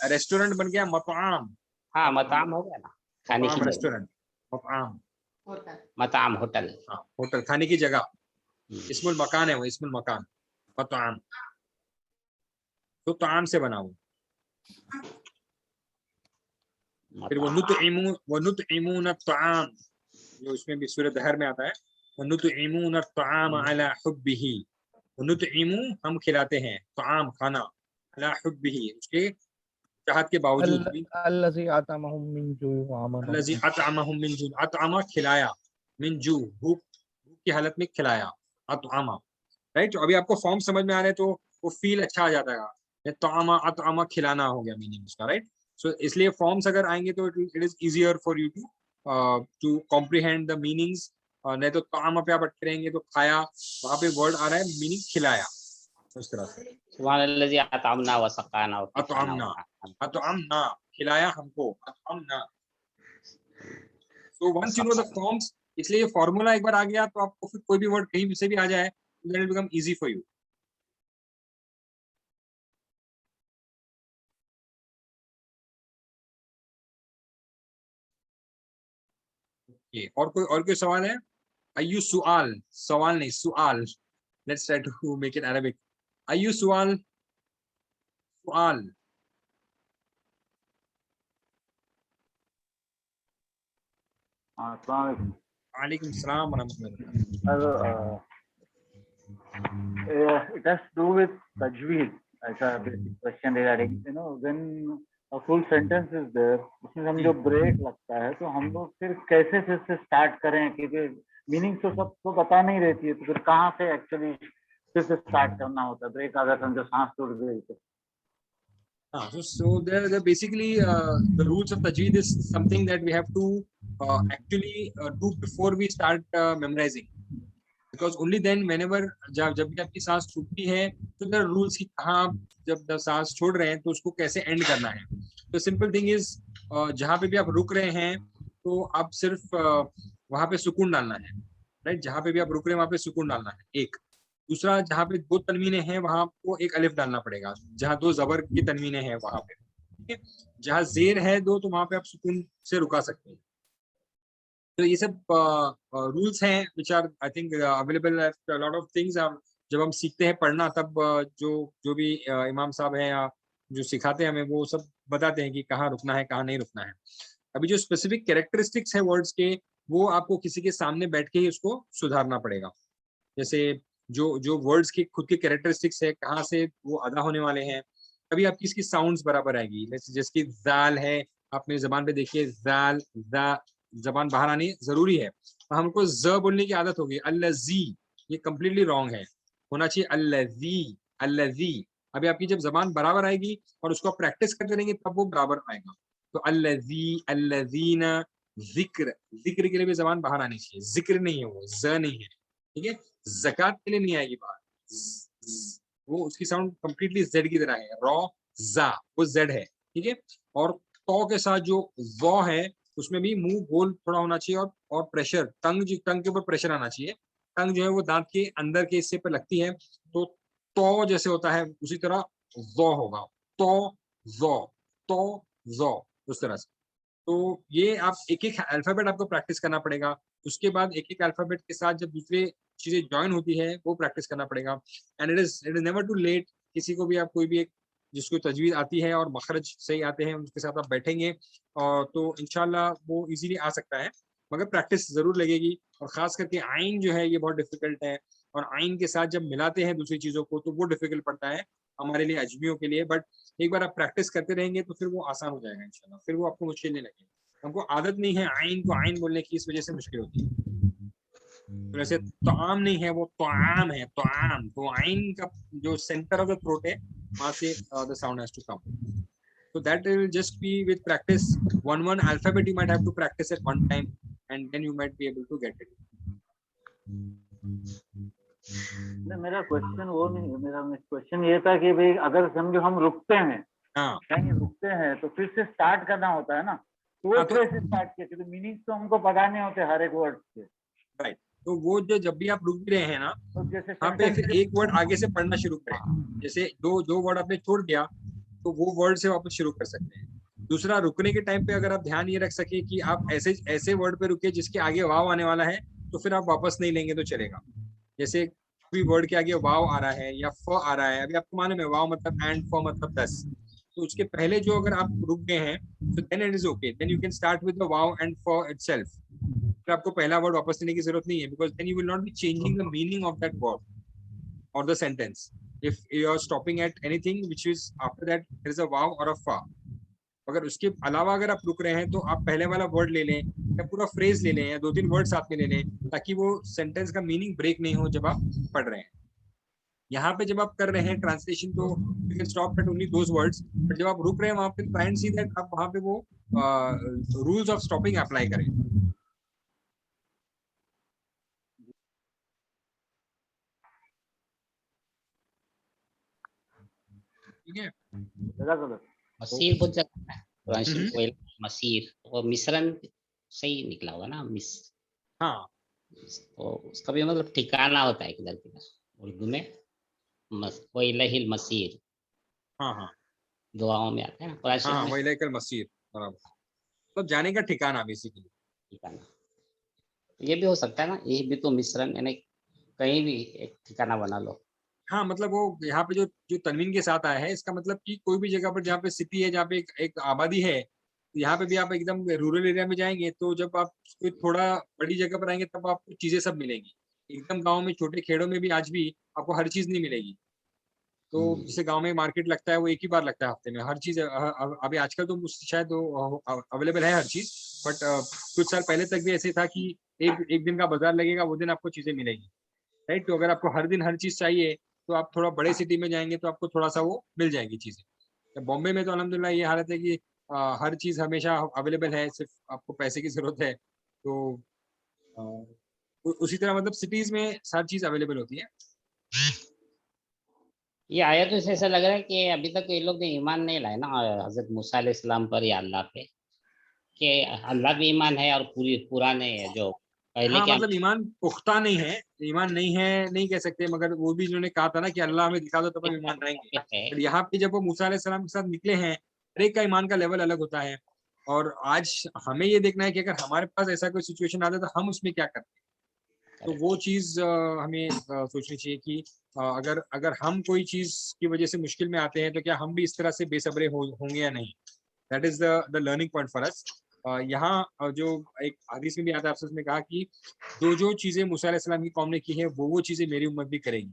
रेस्टोरेंट बन गया मताम। हाँ, मताम हो गया ना, खाने की मताम जगह। रेस्टोरेंट, मताम मताम होटल। हाँ, होटल, खाने की जगह। इस्मुल मकान है वो, इस्मुल मकान, मताम, तो ताम से बना वो। फिर वो नुतइमून अत्ताम, जो इसमें भी सूरह दहर में आता है, नुतइमून अत्ताम अला हुब्बिही, नुतइमू हम खिलाते हैं, ताम खाना, अला हुब्बिही उसके चाहत के बावजूद भी। अल्लज़ी अतअमहुम मिन जू व आमनहुम अल्लज़ी अतअमहुम मिन जू, अतअमा खिलाया, मिन जू भूख की हालत में खिलाया, अतअमा, राइट। अभी आपको फॉर्म समझ में आ रहे हैं तो वो फील अच्छा आ जाता है, तआमा अतअमा खिलाना हो गया मीनिंग उसका, राइट। सो इसलिए फॉर्म्स अगर आएंगे तो it is easier for you to comprehend the meanings. नहीं तो तआमा पे आप अटके रहेंगे तो खाया, वहां पे वर्ड आ रहा है मीनिंग खिलाया, उस तरह से। सुब्हानल्लाज़ी अतअमना व सक़ाना व अतअमना, अतअमना खिलाया हमको, अतअमना। So once you know the forms, इसलिए फॉर्मूला एक बार आ गया तो आपको फिर कोई भी वर्ड कहीं से भी आ जाए, then it become easy for you. ये और कोई सवाल है? अय्यु सुआल, सवाल नहीं सुआल, let's try to make it Arabic. अय्यु सुआल, सुआल। वालेकुम सलाम व रहमतुल्लाह। It has to do with tajweed. ऐसा basic question regarding, when a full sentence is there, उसमें हम जो ब्रेक लगता है तो हम लोग फिर कैसे फिर से स्टार्ट करें, क्योंकि मीनिंग तो सबको बता नहीं रहती है, तो फिर कहाँ से एक्चुअली फिर से स्टार्ट करना होता है ब्रेक, अगर समझो सांस टूट गई तो। So there basically the rules of tajweed is something that we have to actually do before we start memorizing, because only then whenever जब भी आपकी सांस छूटती है तो there are rules कि कहाँ जब सांस छोड़ रहे हैं तो उसको कैसे एंड करना है। तो सिंपल थिंग इज, जहाँ पे भी आप रुक रहे हैं तो आप सिर्फ वहां पे सुकून डालना है, राइट। जहाँ पे भी आप रुक रहे हैं वहां पे सुकून डालना है, एक। दूसरा, जहाँ पे दो तनवीने हैं वहां आपको एक अलिफ डालना पड़ेगा, जहाँ दो जबर की तनवीने हैं वहां पे, ठीक है। जहाँ जेर है दो तो वहां पे आप सुकून से रुका सकते हैं। तो ये सब रूल्स हैं which are I think available at lot of things. जब हम सीखते हैं पढ़ना तब जो भी इमाम साहब हैं या जो सिखाते हैं हमें, वो सब बताते हैं कि कहाँ रुकना है कहाँ नहीं रुकना है। अभी जो स्पेसिफिक कैरेक्टरिस्टिक्स है वर्ड्स के, वो आपको किसी के सामने बैठ के ही उसको सुधारना पड़ेगा। जैसे जो वर्ड्स के खुद के कैरेक्टरिस्टिक्स है, कहाँ से वो अदा होने वाले हैं, तभी आपकी इसकी साउंड्स बराबर आएगी। जैसे जाल है, आप मेरी जबान पे देखिए, जाल, जा, जबान बाहर आनी जरूरी है, तो हमको ज बोलने की आदत होगी। अल्लज़ी, ये कंप्लीटली रॉन्ग है, होना चाहिए अल्लज़ी, अल्लज़ी। अभी आपकी जब जबान बराबर आएगी और उसको आप प्रैक्टिस करते रहेंगे तब वो बराबर आएगा। तो अल्लज़ी, अल्लज़ीना, जिक्र, जिक्र के लिए भी जबान बाहर आनी चाहिए, जिक्र नहीं है वो, ज नहीं है, ठीक है। ज़कात के लिए नहीं आएगी बाहर, वो उसकी साउंड कंप्लीटली जेड की तरह है, रॉ, जा, वो जेड है, ठीक है। और तो के साथ जो वो है उसमें भी मुंह गोल थोड़ा होना चाहिए और प्रेशर टंग के ऊपर प्रेशर आना चाहिए। टंग जो है वो दांत के अंदर के हिस्से पे लगती है, तो जैसे होता है उसी तरह जो होगा, तो जो, तो जो, उस तरह से। तो ये आप एक एक अल्फाबेट आपको प्रैक्टिस करना पड़ेगा। उसके बाद एक एक अल्फाबेट के साथ जब दूसरे चीजें ज्वाइन होती है वो प्रैक्टिस करना पड़ेगा। And it is never too late. किसी को भी आप कोई भी एक जिसको तजवीज आती है और मखरज सही आते हैं उसके साथ आप बैठेंगे और तो इंशाल्लाह वो इजीली आ सकता है, मगर प्रैक्टिस जरूर लगेगी। और खास करके आइन जो है ये बहुत डिफिकल्ट है, और आइन के साथ जब मिलाते हैं दूसरी चीजों को तो वो डिफिकल्ट पड़ता है हमारे लिए अजमियों के लिए। बट एक बार आप प्रैक्टिस करते रहेंगे तो फिर वो आसान हो जाएगा इंशाल्लाह, फिर वो आपको मुश्किल नहीं लगेगा। हमको आदत नहीं है आइन को आइन बोलने की, इस वजह से मुश्किल होती है। तो वैसे तोआम नहीं है, वो तोआम है, तोआम। तो आइन का जो सेंटर ऑफ द थ्रोट है वहां से the sound has to come. So that will just be with practice. One alphabet you might have to practice at one time, and then you might be able to get it. नहीं, मेरा question वो नहीं है। मेरा question ये था कि भाई अगर समझो हम रुकते हैं, हाँ कहीं रुकते हैं तो फिर से स्टार्ट करना होता है ना, तो वो हाँ, तो- कैसे स्टार्ट किया? तो मीनिंग तो हमको पता नहीं होते हर एक वर्ड के। राइट। तो वो जो जब भी आप रुक भी रहे हैं ना, तो जैसे वहाँ पे फिर sentence- एक वर्ड आगे से पढ़ना शुरू करें। जैसे जो वर्ड आपने छोड़ दिया तो वो वर्ड से वापस शुरू कर सकते हैं। दूसरा, रुकने के टाइम पे अगर आप ध्यान ये रख सके कि आप ऐसे वर्ड पे रुके जिसके आगे वाव आने वाला है, तो फिर आप वापस नहीं लेंगे तो चलेगा। जैसे कोई वर्ड के आगे वाव आ रहा है या फ आ रहा है, अभी आपको मालूम है वाव मतलब एंड, फ मतलब 10, तो उसके पहले जो अगर आप रुक गए हैं तो then it is okay, then you can start with the वाव एंड फ इटसेल्फ। फिर आपको पहला वर्ड वापस लेने की जरूरत नहीं है, because then you will not be changing the meaning of that word or the sentence. If you are stopping at anything which is after that there is a wow or a fa, अगर उसके अलावा अगर आप रुक रहे हैं तो आप पहले वाला वर्ड ले लें या पूरा फ्रेज ले लें या 2-3 वर्ड साथ में ले लें, ताकि वो सेंटेंस का मीनिंग ब्रेक नहीं हो जब आप पढ़ रहे हैं। यहाँ पे जब आप कर रहे हैं ट्रांसलेशन तो you can stop at only those words, but जब आप रुक रहे हैं वहां पे ट्राई एंड सी दैट आप वहां पे वो रूल्स ऑफ स्टॉपिंग अप्लाई करें। ठीक है। जज़ाकल्लाह। मसीर बहुत ज्यादा है pronunciation कोयल मसीर, वो मिश्रण सही निकला होगा ना मिस, हाँ तो उसका भी मतलब ठिकाना होता है किधर किधर उर्दू में। वैलहिल मसीर हाँ हाँ दुआओं में आता है ना, कुरान हाँ शरीफ हाँ, में वही लेकर मसीर बराबर, तो जाने का ठिकाना बेसिकली। ठिकाना। ये भी हो सकता है ना, ये भी तो मिश्रण, यानी कहीं भी एक ठिकाना बना लो। हाँ मतलब वो यहाँ पे जो जो तनवीन के साथ आया है, इसका मतलब कि कोई भी जगह पर जहाँ पे सिटी है, जहाँ पे एक आबादी है, यहाँ पे भी आप एकदम रूरल एरिया में जाएंगे तो जब आप कोई थोड़ा बड़ी जगह पर आएंगे तब आपको चीजें सब मिलेंगी। एकदम गांव में छोटे खेड़ों में भी आज भी आपको हर चीज नहीं मिलेगी। तो जैसे गांव में मार्केट लगता है वो एक ही बार लगता है हफ्ते में, हर चीज अभी आजकल तो शायद अवेलेबल है हर चीज, बट कुछ साल पहले तक भी ऐसे था कि एक दिन का बाजार लगेगा, वो दिन आपको चीजें मिलेगी। राइट। तो अगर आपको हर दिन हर चीज चाहिए तो आप थोड़ा बड़े सिटी में जाएंगे तो आपको थोड़ा सा वो मिल जाएगी चीजें। बॉम्बे में तो अल्हम्दुलिल्लाह ये हालत है कि हर चीज हमेशा अवेलेबल है, सिर्फ आपको पैसे की जरूरत है। तो उसी तरह मतलब सिटीज में हर चीज अवेलेबल होती है। ये आया तो ऐसा लग रहा है कि अभी तक ये लोग ने ईमान नहीं लाए ना हजरत मूसा अलैहिस्सलाम पर या अल्लाह पे, कि अल्लाह भी ईमान है और पूरी पुराने जो पहले हाँ के मतलब ईमान पुख्ता नहीं है, ईमान नहीं है नहीं कह सकते, मगर वो भी इन्होंने कहा था ना कि अल्लाह हमें दिखा दो तब हम ईमान लाएंगे। है। पर यहाँ पे जब वो मूसा अलैहिस्सलाम के साथ निकले हैं, हर एक का ईमान का लेवल अलग होता है। और आज हमें ये देखना है कि अगर हमारे पास ऐसा कोई सिचुएशन आता है तो हम उसमें क्या करते हैं। तो वो चीज हमें सोचनी चाहिए कि अगर अगर हम कोई चीज की वजह से मुश्किल में आते हैं तो क्या हम भी इस तरह से बेसब्रे होंगे या नहीं। That is the learning point for us. यहाँ जो एक हदीस में भी आता है, अफसोस में कहा कि जो चीजें मूसा अलैहिस्सलाम की कौम ने की है वो चीजें मेरी उम्मत भी करेगी।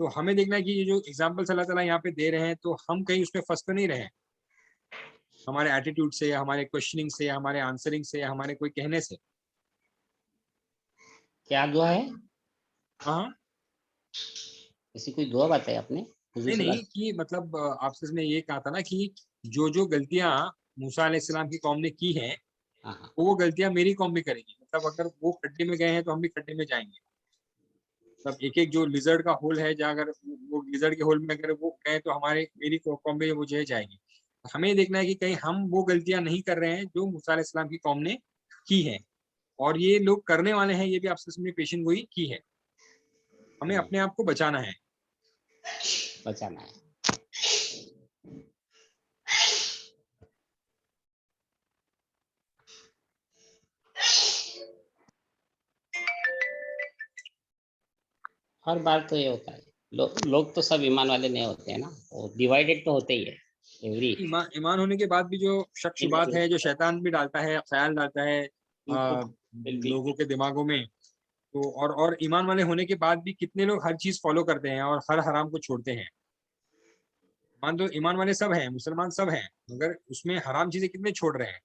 तो हमें देखना है कि ये जो एग्जाम्पल्स अल्लाह ताला यहाँ पे दे रहे हैं तो हम कहीं उसमें फंस तो नहीं रहे, हमारे एटीट्यूड से, हमारे क्वेश्चनिंग से, हमारे आंसरिंग से, हमारे कोई कहने से। क्या दुआ है? हाँ ऐसी कोई दुआ बताई आपने? हुजूर नहीं सल्लल्लाहु कि मतलब आपसे ने ये कहा था ना कि जो गलतियां मूसा अलैहिस्सलाम की कौम ने की हैं हाँ हाँ, वो गलतियां मेरी कौम भी करेगी। मतलब अगर वो खड्डे में गए हैं तो हम भी खड्डे में जाएंगे। मतलब एक एक जो लिजर्ड का होल है, जहाँ अगर वो लिजर्ड के होल में अगर वो गए तो हमारे मेरी कौम भी वो जो है जाएगी। हमें ये देखना है कि कहीं हम वो गलतियां नहीं कर रहे हैं जो मूसा अलैहिस्सलाम की कौम ने की है, और ये लोग करने वाले हैं, ये भी आपसे उसमें पेशन गोई की है। हमें अपने आप को बचाना है। बचाना है। हर बार तो ये होता है, लोग तो सब ईमान वाले नहीं होते हैं ना, वो डिवाइडेड तो होते ही है एवरी। ईमान होने के बाद भी जो शक शुबात है, जो शैतान भी डालता है, ख्याल डालता है लोगों के दिमागों में, तो और ईमान वाले होने के बाद भी कितने लोग हर चीज फॉलो करते हैं और हर हराम को छोड़ते हैं। मान दो ईमान वाले सब हैं, मुसलमान सब हैं, मगर उसमें हराम चीजें कितने छोड़ रहे हैं।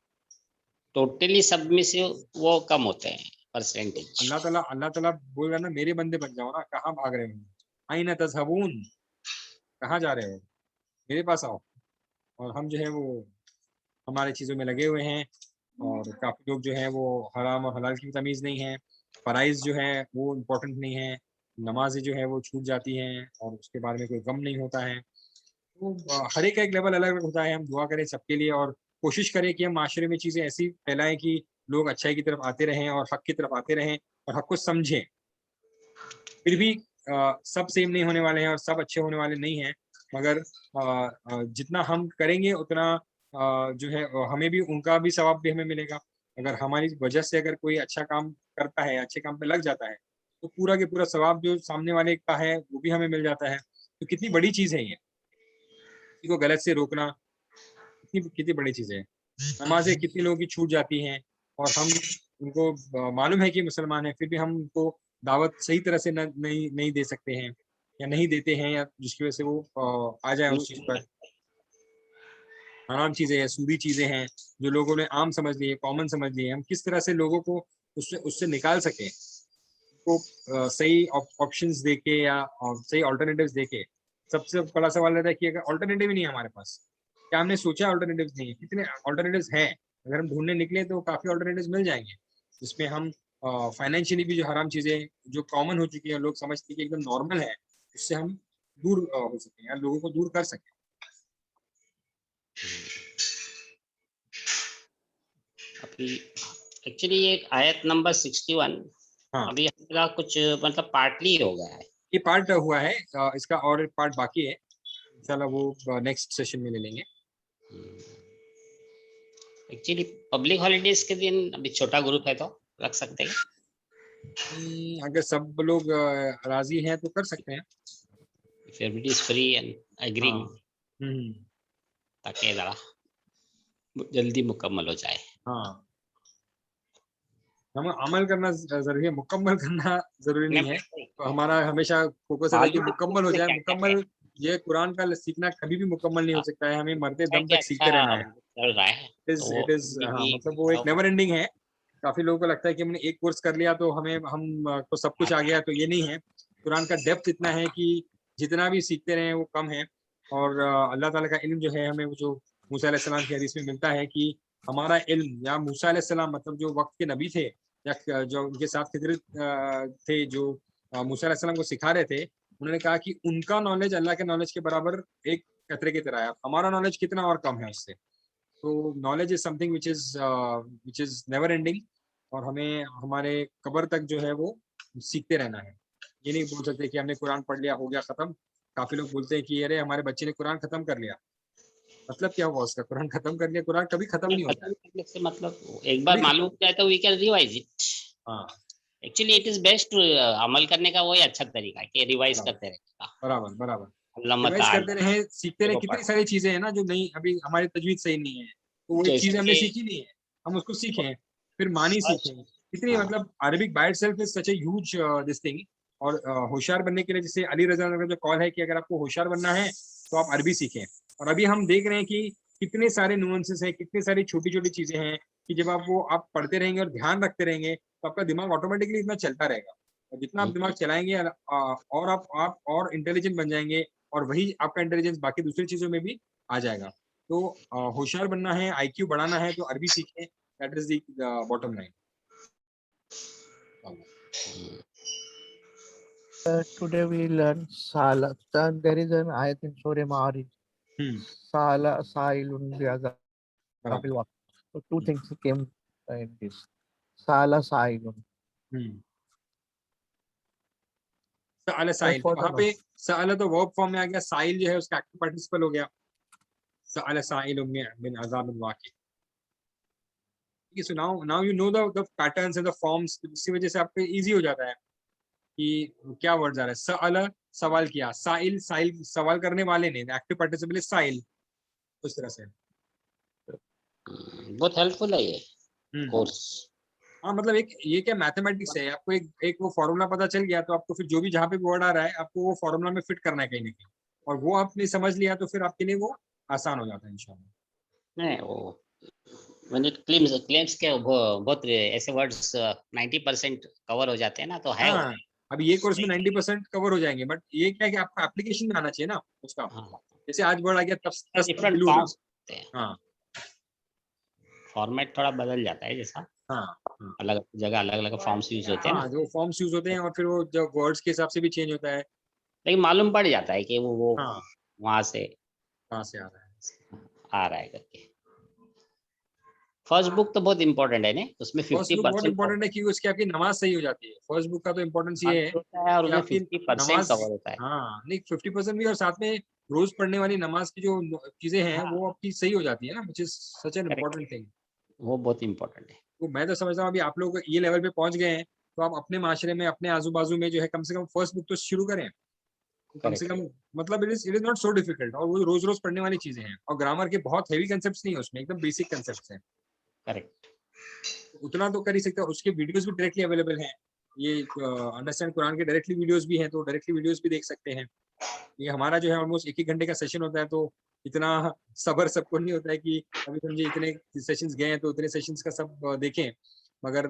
टोटली सब में से वो कम होते हैं परसेंटेज। अल्लाह ताला बोल रहा ना, मेरे बंदे बन जाओ ना, कहाँ भाग रहे हो, आईना तज़हबून, कहाँ जा रहे हो, मेरे पास आओ। और हम जो है वो हमारे चीज़ों में लगे हुए हैं, और काफ़ी लोग जो है वो हराम और हलाल की तमीज़ नहीं है, फ़राइज़ जो है वो इम्पोर्टेंट नहीं है, नमाज़ें जो है वो छूट जाती हैं और उसके बारे में कोई गम नहीं होता है। तो हर एक का एक लेवल अलग अलग होता है। हम दुआ करें सबके लिए और कोशिश करें कि हम माशरे में चीज़ें ऐसी फैलाएं कि लोग अच्छाई की तरफ आते रहें और हक की तरफ आते रहें और हक को समझें। फिर भी सब सेम नहीं होने वाले हैं और सब अच्छे होने वाले नहीं हैं, मगर जितना हम करेंगे उतना जो है हमें भी उनका भी सवाब भी हमें मिलेगा। अगर हमारी वजह से अगर कोई अच्छा काम करता है, अच्छे काम पे लग जाता है, तो पूरा के पूरा सवाब जो सामने वाले का है वो भी हमें मिल जाता है। तो कितनी बड़ी चीज़ है ये, किसी को गलत से रोकना कितनी कितनी बड़ी चीज़ है। नमाज़ें कितनी लोगों की छूट जाती हैं और हम उनको मालूम है कि मुसलमान है, फिर भी हम उनको दावत सही तरह से नहीं दे सकते हैं या नहीं देते हैं, या जिसकी वजह से वो आ जाए उस चीज़ पर। हराम चीज़ें हैं, सूदी चीज़ें हैं जो लोगों ने आम समझ ली है, कॉमन समझ ली है। हम किस तरह से लोगों को उससे उससे निकाल सकें, को सही ऑप्शंस देके या सही ऑल्टरनेटिव्स देके। सबसे बड़ा सवाल रहता है कि अगर ऑल्टरनेटिव ही नहीं है हमारे पास, क्या हमने सोचा ऑल्टरनेटिव्स नहीं है? कितने ऑल्टरनेटिव्स हैं? अगर हम ढूंढने निकले तो काफ़ी ऑल्टरनेटिव्स मिल जाएंगे, जिसमें हम फाइनेंशियली भी जो हराम चीज़ें जो कॉमन हो चुकी हैं, लोग समझते हैं कि एकदम नॉर्मल है, उससे हम दूर हो सकें या लोगों को दूर कर सकें। अभी एक्चुअली ये आयत नंबर 61 हाँ, अभी हमारा कुछ मतलब पार्टली हो गया है। ये पार्ट हुआ है, इसका और एक पार्ट बाकी है, इंशाल्लाह वो नेक्स्ट सेशन में ले लेंगे। एक्चुअली पब्लिक हॉलीडेज के दिन अभी छोटा ग्रुप है तो रख सकते हैं। अगर सब लोग राजी हैं तो कर सकते हैं। If everybody is free and agreeing, हम्म, ताकि ज़रा जल्दी मुकम्मल हो जाए। हाँ, हम अमल करना जरूरी है, मुकम्मल करना जरूरी नहीं है। तो हमारा हमेशा फोकस है कि मुकम्मल हो जाए। मुकम्मल, ये कुरान का सीखना कभी भी मुकम्मल नहीं हो सकता है, हमें मरते दम तक सीखते रहना है। चल रहा है इट इज हाँ, मतलब वो एक नेवर एंडिंग है। काफी लोगों को लगता है कि हमने एक कोर्स कर लिया तो हम तो सब कुछ आ गया, तो ये नहीं है। कुरान का डेप्थ इतना है कि जितना भी सीखते रहे वो कम है। और अल्लाह ताला का इल्म जो है, हमें वो जो मूसा अलैहिस्सलाम की हदीस में मिलता है कि हमारा इल्म, या मूसा अलैहिस्सलाम मतलब जो वक्त के नबी थे या जो उनके साथ खिदर थे, जो मूसा अलैहिस्सलाम को सिखा रहे थे, उन्होंने कहा कि उनका नॉलेज अल्लाह के नॉलेज के बराबर एक कतरे की तरह है। हमारा नॉलेज कितना और कम है उससे। तो knowledge is something which is never ending, और हमें हमारे कब्र तक जो है वो सीखते रहना है। ये नहीं बोल सकते कि हमने कुरान पढ़ लिया, हो गया खत्म। काफी लोग बोलते हैं कि अरे हमारे बच्चे ने कुरान खत्म कर लिया। मतलब क्या हुआ उसका? कुरान खत्म कर लिया? कुरान कभी खत्म नहीं होता है। खत्म करने से मतलब एक बार मालूम हो जाए तो वी कैन रिवाइज इट। हाँ, एक्चुअली इट इज बेस्ट, अमल करने का वही अच्छा तरीका है कि रिवाइज करते रहने का। बराबर बराबर, अल्लाह रिवाइज ताला करते रहे, सीखते रहे। कितनी सारी चीजें हैं ना जो नहीं, अभी हमारी तजवीज सही नहीं है, तो वो एक जैसे चीज हमने कि सीखी नहीं है, हम उसको सीखें, फिर मानी सीखें। कितनी हाँ, मतलब Arabic by itself is such a huge this thing. और होशियार बनने के लिए, जैसे अली रजा का जो कॉल है कि अगर आपको होशियार बनना है तो आप अरबी सीखें। और अभी हम देख रहे हैं कि कितने सारे नुअंसेस हैं, कितनी सारी छोटी छोटी चीजें हैं कि जब आप वो आप पढ़ते रहेंगे और ध्यान रखते रहेंगे तो आपका दिमाग ऑटोमेटिकली इतना चलता रहेगा। और जितना आप दिमाग चलाएंगे और आप और इंटेलिजेंट बन जाएंगे, और वही आपका इंटेलिजेंस बाकी दूसरी चीजों में भी आ जाएगा। तो होशियार बनना है, आईक्यू बढ़ाना है तो अरबी सीखें। That is the bottom line. Today we learn Salah. Then there is an ayat in Surah Ma'arij. Sala Sailun बराबर। Biazabil Waqi. So two things came in this. Sala Sailun. सअल Just साइल, for the वहां पे सअल तो verb form में आ गया, साइल जो है उसका एक्टिव पार्टिसिपल हो गया, सअल साइल मिन अज़ाबिन वाक़ि। ठीक है, so now you know the patterns and the forms, इसी वजह से आपको इजी हो जाता है कि क्या वर्ड्स आ रहा है। सअल सवाल किया, साइल साइल सवाल करने वाले ने, एक्टिव पार्टिसिपल इज साइल, उस तरह से। बहुत हेल्पफुल है ये कोर्स। हाँ, मतलब एक ये क्या मैथमेटिक्स है, आपको एक वो फॉर्मूला पता चल गया तो आपको फिर जो भी जहाँ पे वर्ड आ रहा है आपको वो फॉर्मूला में फिट करना है कहीं ना कहीं, और वो आपने समझ लिया तो फिर आपके लिए वो आसान हो जाता है इंशाल्लाह। नहीं वो when it claims के बहुत ऐसे वर्ड्स 90% कवर हो जाते हैं ना, तो है वो। हाँ, अभी ये कोर्स में 90% कवर हो जाएंगे, बट ये क्या है कि आपका एप्लीकेशन में आना चाहिए ना उसका। हाँ, जैसे आज वर्ड आ गया तब डिफरेंट ब्लू, फॉर्म्स होते हैं, हाँ फॉर्मेट थोड़ा बदल जाता है जैसा, हाँ हाँ अलग जगह अलग अलग फॉर्म्स यूज होते हैं ना, हाँ, जो फॉर्म्स यूज होते हैं और फिर वो जो वर्ड्स के हिसाब से भी चेंज होता है। लेकिन मालूम पड़ जाता है कि वो हाँ, वहां से कहाँ से आ रहा है। आ रहा है करके। फर्स्ट बुक तो बहुत इंपॉर्टेंट है, नहीं उसमें फर्स्ट बुक बहुत 50% इंपॉर्टेंट है क्योंकि उसकी आपकी नमाज सही हो जाती है। फर्स्ट बुक का तो इम्पोर्टेंस ये है होता है और कि उसमें आपकी 50% नमाज, कवर होता है। हाँ नहीं 50% भी, और साथ में रोज पढ़ने वाली नमाज की जो चीजें हैं हाँ, वो आपकी सही हो जाती है ना, which is such an correct, important thing. वो बहुत इंपॉर्टेंट है। तो मैं तो समझता हूँ अभी आप लोग ये लेवल पे पहुंच गए हैं तो आप अपने माशरे में अपने आजू बाजू में जो है कम से कम फर्स्ट बुक तो शुरू करें, तो कम से करेक्ट, कम, मतलब it is not so difficult, और वो रोज रोज पढ़ने वाली चीजें हैं, और ग्रामर के बहुत हैवी कंसेप्ट नहीं है उसमें, एकदम बेसिक कंसेप्ट हैं, करेक्ट। उतना तो कर ही सकते हो। उसके वीडियोस भी डायरेक्टली अवेलेबल हैं, ये अंडरस्टैंड कुरान के डायरेक्टली वीडियोस भी हैं, तो डायरेक्टली वीडियोस भी देख सकते हैं। ये हमारा जो है ऑलमोस्ट एक घंटे का सेशन होता है, तो इतना सबर सबको नहीं होता है कि अभी समझे इतने सेशंस गए हैं तो इतने सेशंस का सब देखें, मगर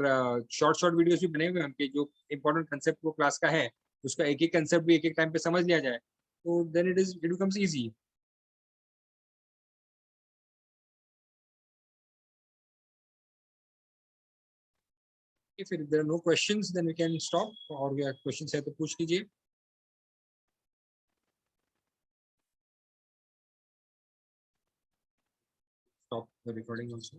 शॉर्ट शॉर्ट वीडियोस भी बने हुए हैं उनके, जो इंपॉर्टेंट कंसेप्ट वो क्लास का है उसका एक एक कंसेप्ट भी एक एक टाइम पे समझ लिया जाए तो देन इट बिकम्स इजी। फिर there are no questions then we can stop, और क्या क्वेश्चंस है तो पूछ लीजिए। Stop the recording also.